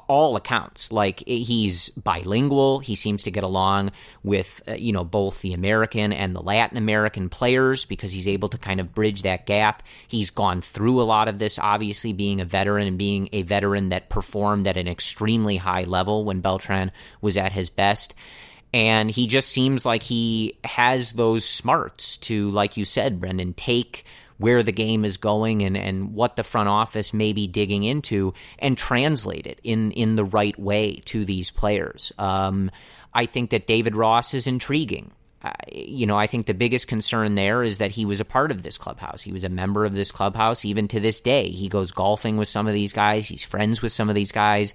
all accounts. Like, he's bilingual. He seems to get along with, both the American and the Latin American players because he's able to kind of bridge that gap. He's gone through a lot of this, obviously being a veteran and being a veteran that performed at an extremely high level when Beltran was at his best. And he just seems like he has those smarts to, like you said, Brendan, take where the game is going and what the front office may be digging into and translate it in the right way to these players. I think that David Ross is intriguing. I think the biggest concern there is that he was a part of this clubhouse. He was a member of this clubhouse even to this day. He goes golfing with some of these guys. He's friends with some of these guys.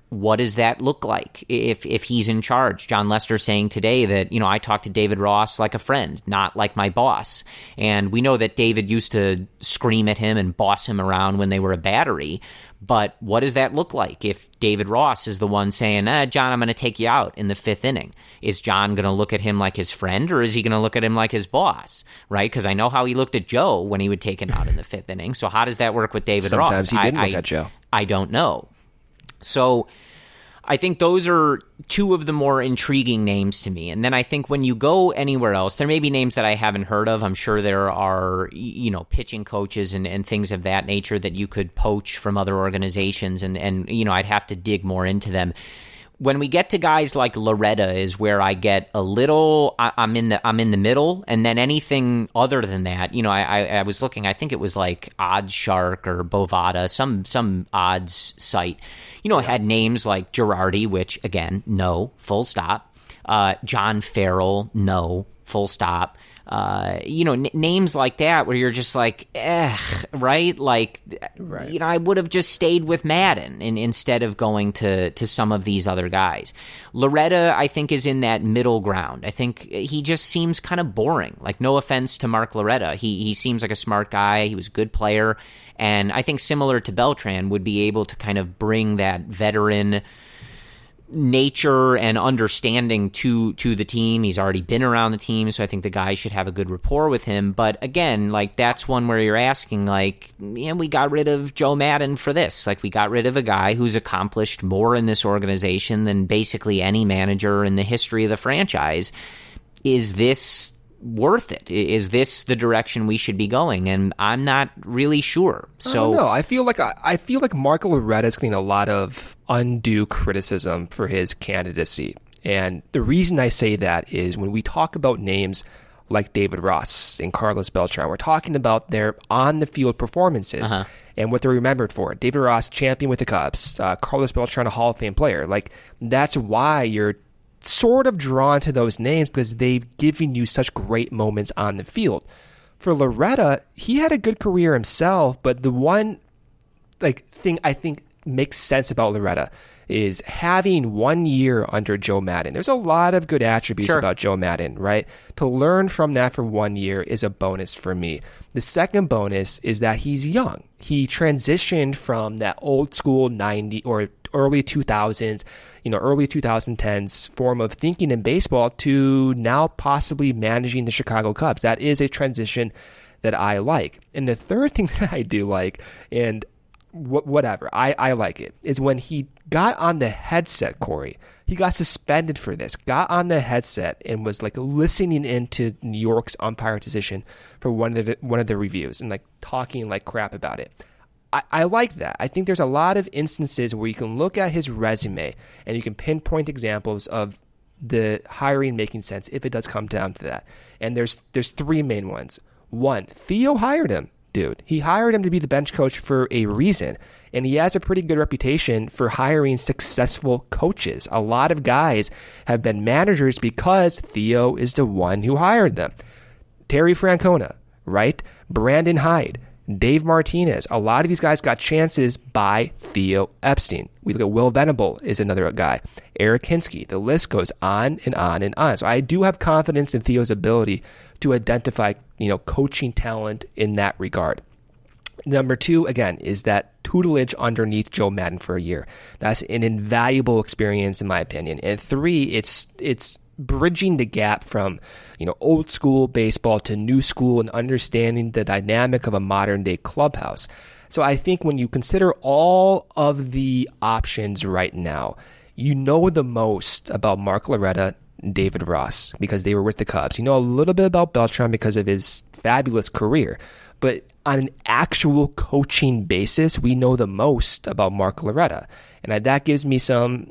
What does that look like if he's in charge? John Lester saying today that, I talk to David Ross like a friend, not like my boss. And we know that David used to scream at him and boss him around when they were a battery. But what does that look like if David Ross is the one saying, John, I'm going to take you out in the 5th inning? Is John going to look at him like his friend, or is he going to look at him like his boss, right? Because I know how he looked at Joe when he would take him out in the 5th inning. So how does that work with David Ross? Sometimes he didn't look at Joe. I don't know. So I think those are two of the more intriguing names to me. And then I think when you go anywhere else, there may be names that I haven't heard of. I'm sure there are, pitching coaches and things of that nature that you could poach from other organizations. And I'd have to dig more into them. When we get to guys like Loretta is where I get a little, I'm in the middle, and then anything other than that, I was looking, I think it was like Odds Shark or Bovada, some odds site, had names like Girardi, which again, no, full stop. John Farrell, no, full stop. Names like that where you're just like, right? Like, right. I would have just stayed with Maddon instead of going to some of these other guys. Loretta, I think, is in that middle ground. I think he just seems kind of boring. Like, no offense to Mark Loretta. He seems like a smart guy. He was a good player. And I think similar to Beltran would be able to kind of bring that veteran nature and understanding to the team. He's already been around the team, so I think the guys should have a good rapport with him. But again, like, that's one where you're asking, like, we got rid of Joe Maddon for this. Like, we got rid of a guy who's accomplished more in this organization than basically any manager in the history of the franchise. Is this worth it? Is this the direction we should be going? And I'm not really sure. So no, I feel like Marco Loretta is getting a lot of undue criticism for his candidacy. And the reason I say that is when we talk about names like David Ross and Carlos Beltran, we're talking about their on-the-field performances and what they're remembered for. David Ross, champion with the Cubs. Carlos Beltran, a Hall of Fame player. Like, that's why you're sort of drawn to those names, because they've given you such great moments on the field. For Loretta, he had a good career himself, but the one thing I think makes sense about Loretta is having 1 year under Joe Maddon. There's a lot of good attributes about Joe Maddon, right? To learn from that for 1 year is a bonus for me. The second bonus is that he's young. He transitioned from that old school 90 or early 2000s, early 2010s form of thinking in baseball to now possibly managing the Chicago Cubs. That is a transition that I like. And the third thing that I do like, and whatever, I like it, is when he got on the headset, Corey. He got suspended for this, got on the headset and was like listening into New York's umpire decision for one of the reviews and like talking like crap about it. I like that. I think there's a lot of instances where you can look at his resume and you can pinpoint examples of the hiring making sense if it does come down to that. And there's three main ones. One, Theo hired him, dude. He hired him to be the bench coach for a reason. And he has a pretty good reputation for hiring successful coaches. A lot of guys have been managers because Theo is the one who hired them. Terry Francona, right? Brandon Hyde, Dave Martinez. A lot of these guys got chances by Theo Epstein. We look at Will Venable is another guy. Eric Hinsky. The list goes on and on and on. So I do have confidence in Theo's ability to identify, coaching talent in that regard. Number two, again, is that tutelage underneath Joe Maddon for a year. That's an invaluable experience, in my opinion. And three, it's bridging the gap from, old school baseball to new school and understanding the dynamic of a modern day clubhouse. So I think when you consider all of the options right now, you know the most about Mark Loretta David Ross because they were with the Cubs. You know a little bit about Beltran because of his fabulous career. But on an actual coaching basis, we know the most about Mark Loretta. And that gives me some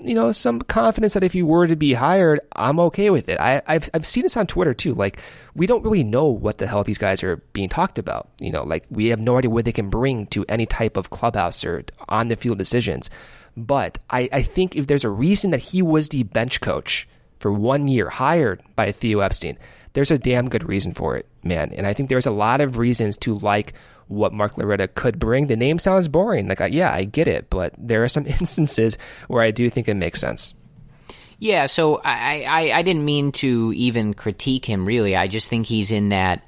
confidence that if he were to be hired, I'm okay with it. I've seen this on Twitter too. Like, we don't really know what the hell these guys are being talked about. Like, we have no idea what they can bring to any type of clubhouse or on the field decisions. But I think if there's a reason that he was the bench coach for 1 year, hired by Theo Epstein, there's a damn good reason for it, man. And I think there's a lot of reasons to like what Mark Loretta could bring. The name sounds boring. Like, yeah, I get it. But there are some instances where I do think it makes sense. Yeah, so I didn't mean to even critique him, really. I just think he's in that.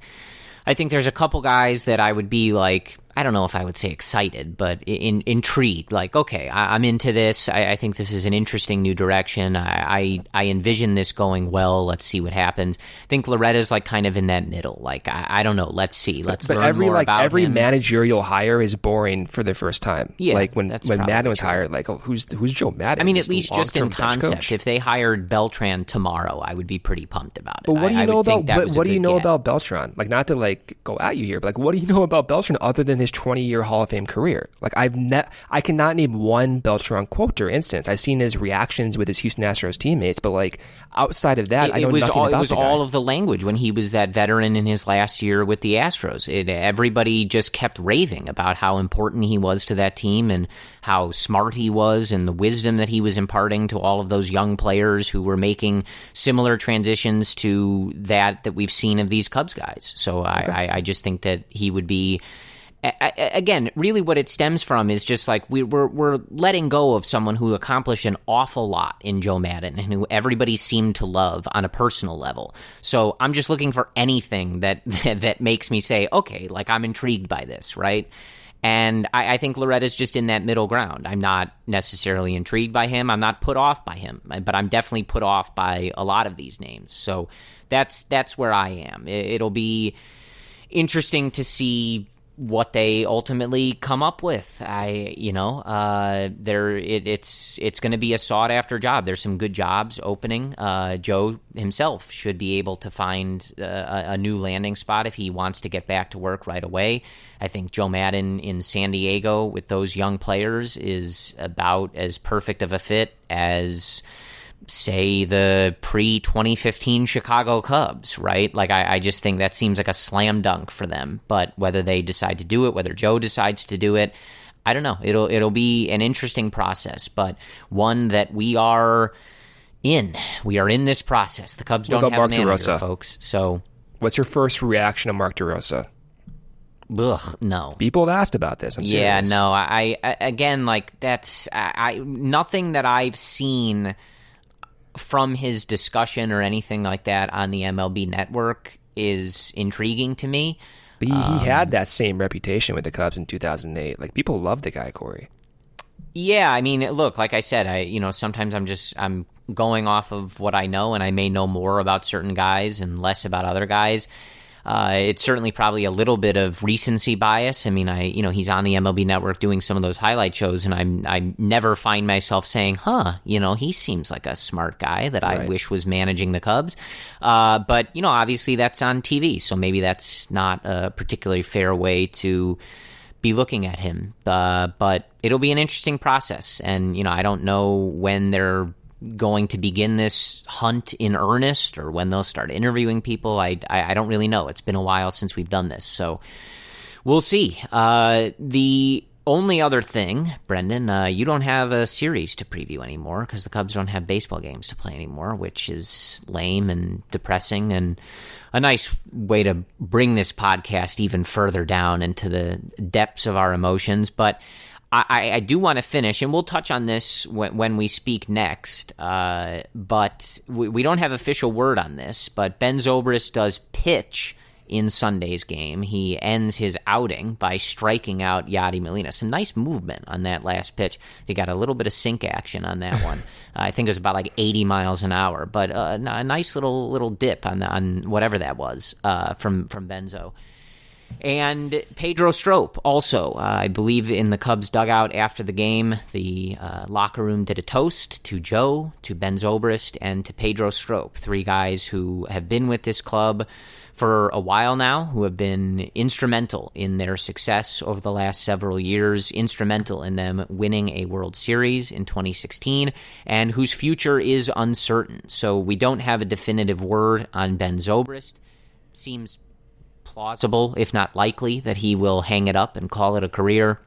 I think there's a couple guys that I would be like, I don't know if I would say excited, but intrigued. Like, okay, I'm into this. I think this is an interesting new direction. I envision this going well. Let's see what happens. I think Loretta's like kind of in that middle. Like, I don't know. Let's see. Let's learn more about him. Every managerial hire is boring for the first time. Yeah, like when Maddon was hired, like, oh, who's Joe Maddon? I mean, at least just in concept. If they hired Beltran tomorrow, I would be pretty pumped about it. But what do you know about? What do you know about Beltran? Like, not to like go at you here, but like, what do you know about Beltran other than his 20-year Hall of Fame career? Like, I cannot name one Beltran quote or instance. I've seen his reactions with his Houston Astros teammates, but like outside of that, I know nothing about the guy. It was all of the language when he was that veteran in his last year with the Astros. Everybody just kept raving about how important he was to that team and how smart he was and the wisdom that he was imparting to all of those young players who were making similar transitions to that we've seen of these Cubs guys. So okay. I just think that he would be. Again, really what it stems from is just like we're letting go of someone who accomplished an awful lot in Joe Maddon and who everybody seemed to love on a personal level. So I'm just looking for anything that makes me say, okay, like I'm intrigued by this, right? And I think Loretta's just in that middle ground. I'm not necessarily intrigued by him. I'm not put off by him, but I'm definitely put off by a lot of these names. So that's where I am. It'll be interesting to see what they ultimately come up with. It's going to be a sought after job. There's some good jobs opening. Joe himself should be able to find a new landing spot if he wants to get back to work right away. I think Joe Maddon in San Diego with those young players is about as perfect of a fit as, say, the pre-2015 Chicago Cubs, right? Like, I just think that seems like a slam dunk for them. But whether they decide to do it, whether Joe decides to do it, I don't know. It'll be an interesting process, but one that we are in. We are in this process. The Cubs don't have a manager, folks. So, what's your first reaction to Mark DeRosa? Ugh, no. People have asked about this. I'm serious. Yeah, no. I again, like, that's nothing that I've seen from his discussion or anything like that on the MLB Network is intriguing to me. But he had that same reputation with the Cubs in 2008. Like, people love the guy, Corey. Yeah, I mean, look, like I said, sometimes I'm going off of what I know, and I may know more about certain guys and less about other guys. It's certainly probably a little bit of recency bias. I mean, he's on the MLB Network doing some of those highlight shows, and I never find myself saying, he seems like a smart guy that I wish was managing the Cubs. But, obviously that's on TV, so maybe that's not a particularly fair way to be looking at him. But it'll be an interesting process, and, I don't know when they're going to begin this hunt in earnest or when they'll start interviewing people. I don't really know. It's been a while since we've done this, so we'll see. The only other thing, Brendan, you don't have a series to preview anymore because the Cubs don't have baseball games to play anymore, which is lame and depressing and a nice way to bring this podcast even further down into the depths of our emotions. But I do want to finish, and we'll touch on this when we speak next, but we don't have official word on this, but Ben Zobrist does pitch in Sunday's game. He ends his outing by striking out Yadi Molina. Some nice movement on that last pitch. He got a little bit of sink action on that one. I think it was about like 80 miles an hour, but a nice little dip on whatever that was from Benzo. And Pedro Strop also, I believe in the Cubs dugout after the game, the locker room did a toast to Joe, to Ben Zobrist, and to Pedro Strop, three guys who have been with this club for a while now, who have been instrumental in their success over the last several years, instrumental in them winning a World Series in 2016, and whose future is uncertain. So we don't have a definitive word on Ben Zobrist. Seems plausible, if not likely, that he will hang it up and call it a career.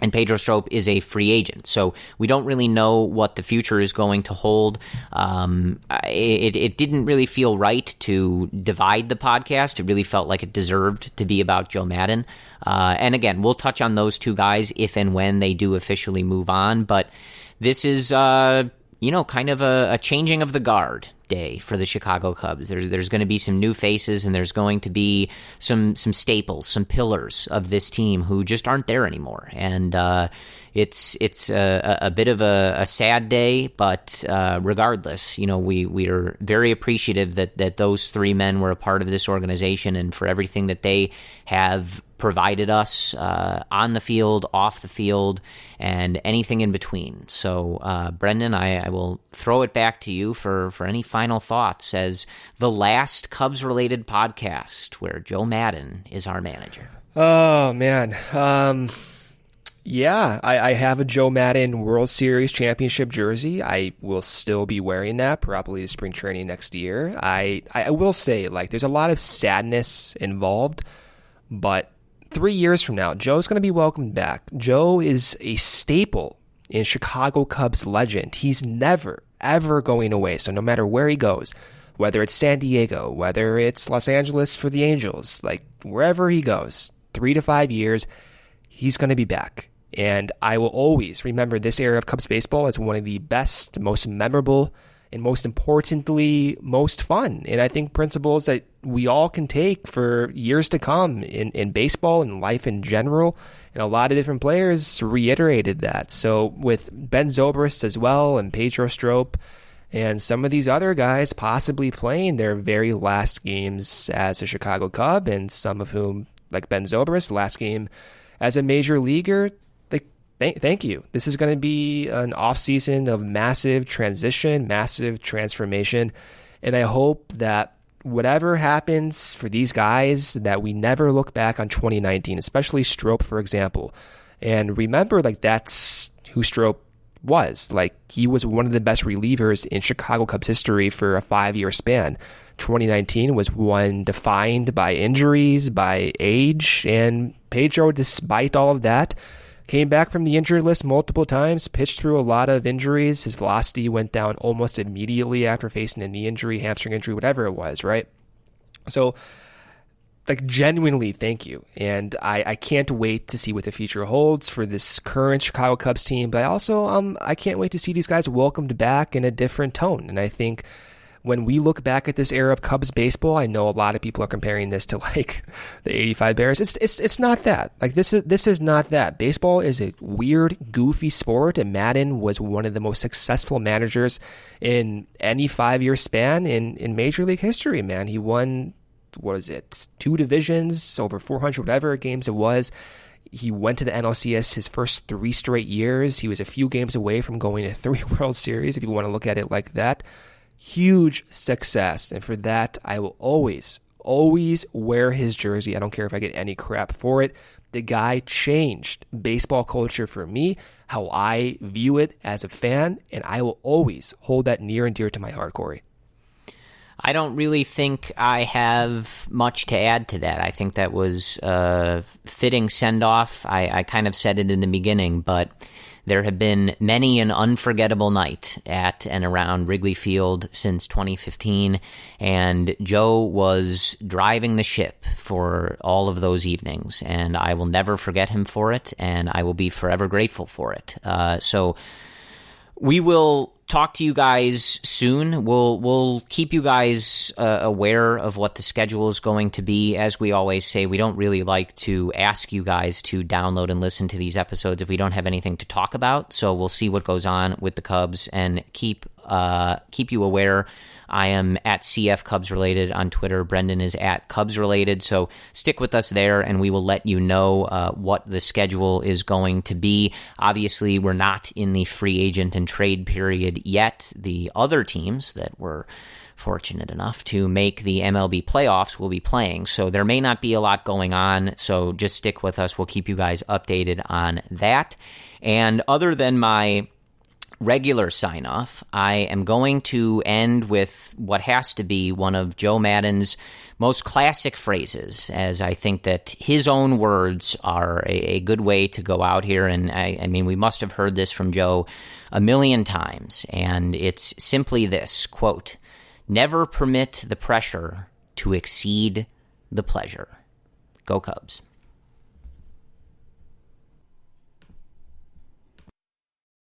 And Pedro Strop is a free agent, so we don't really know what the future is going to hold. It didn't really feel right to divide the podcast. It really felt like it deserved to be about Joe Maddon. And again, we'll touch on those two guys if and when they do officially move on. But this is, kind of a changing of the guard day for the Chicago Cubs. There's going to be some new faces, and there's going to be some staples, some pillars of this team who just aren't there anymore. And it's a bit of a sad day, but regardless, we are very appreciative that those three men were a part of this organization and for everything that they have provided us on the field, off the field, and anything in between. So, Brendan, I will throw it back to you for any final thoughts as the last Cubs-related podcast where Joe Maddon is our manager. Oh, man. Yeah, I have a Joe Maddon World Series championship jersey. I will still be wearing that probably to spring training next year. I will say, there's a lot of sadness involved, but 3 years from now, Joe's going to be welcomed back. Joe is a staple in Chicago Cubs legend. He's never, ever going away. So no matter where he goes, whether it's San Diego, whether it's Los Angeles for the Angels, wherever he goes, 3 to 5 years, he's going to be back. And I will always remember this era of Cubs baseball as one of the best, most memorable, and most importantly, most fun. And I think principles that we all can take for years to come in baseball and life in general. And a lot of different players reiterated that. So with Ben Zobrist as well and Pedro Strop and some of these other guys possibly playing their very last games as a Chicago Cub, and some of whom, like Ben Zobrist, last game as a major leaguer, thank you. This is going to be an offseason of massive transition, massive transformation. And I hope that whatever happens for these guys, that we never look back on 2019, especially Strop, for example. And remember, that's who Strop was. He was one of the best relievers in Chicago Cubs history for a 5-year span. 2019 was one defined by injuries, by age, and Pedro, despite all of that, came back from the injured list multiple times, pitched through a lot of injuries. His velocity went down almost immediately after facing a knee injury, hamstring injury, whatever it was, right? So, genuinely, thank you. And I can't wait to see what the future holds for this current Chicago Cubs team. But I also, I can't wait to see these guys welcomed back in a different tone. And I think when we look back at this era of Cubs baseball, I know a lot of people are comparing this to the '85 Bears. It's not that. This is not that. Baseball is a weird, goofy sport, and Maddon was one of the most successful managers in any 5-year span in Major League history. Man, he won, 2 divisions, over 400 whatever games it was. He went to the NLCS his first 3 straight years. He was a few games away from going to 3 World Series, if you want to look at it like that. Huge success, and for that, I will always wear his jersey. I don't care if I get any crap for it. The guy changed baseball culture for me, how I view it as a fan, and I will always hold that near and dear to my heart, Corey. I don't really think I have much to add to that. I think that was a fitting send-off. I kind of said it in the beginning, but there have been many an unforgettable night at and around Wrigley Field since 2015, and Joe was driving the ship for all of those evenings, and I will never forget him for it, and I will be forever grateful for it. So we will talk to you guys soon. We'll keep you guys aware of what the schedule is going to be. As we always say, we don't really like to ask you guys to download and listen to these episodes if we don't have anything to talk about. So we'll see what goes on with the Cubs and keep aware. I am at CF Cubs Related on Twitter. Brendan is at Cubs Related. So stick with us there, and we will let you know what the schedule is going to be. Obviously, we're not in the free agent and trade period yet. The other teams that were fortunate enough to make the MLB playoffs will be playing. So there may not be a lot going on. So just stick with us. We'll keep you guys updated on that. And other than my regular sign-off, I am going to end with what has to be one of Joe Maddon's most classic phrases, as I think that his own words are a good way to go out here. And I mean, we must have heard this from Joe a million times, and it's simply this, quote, "Never permit the pressure to exceed the pleasure." Go Cubs.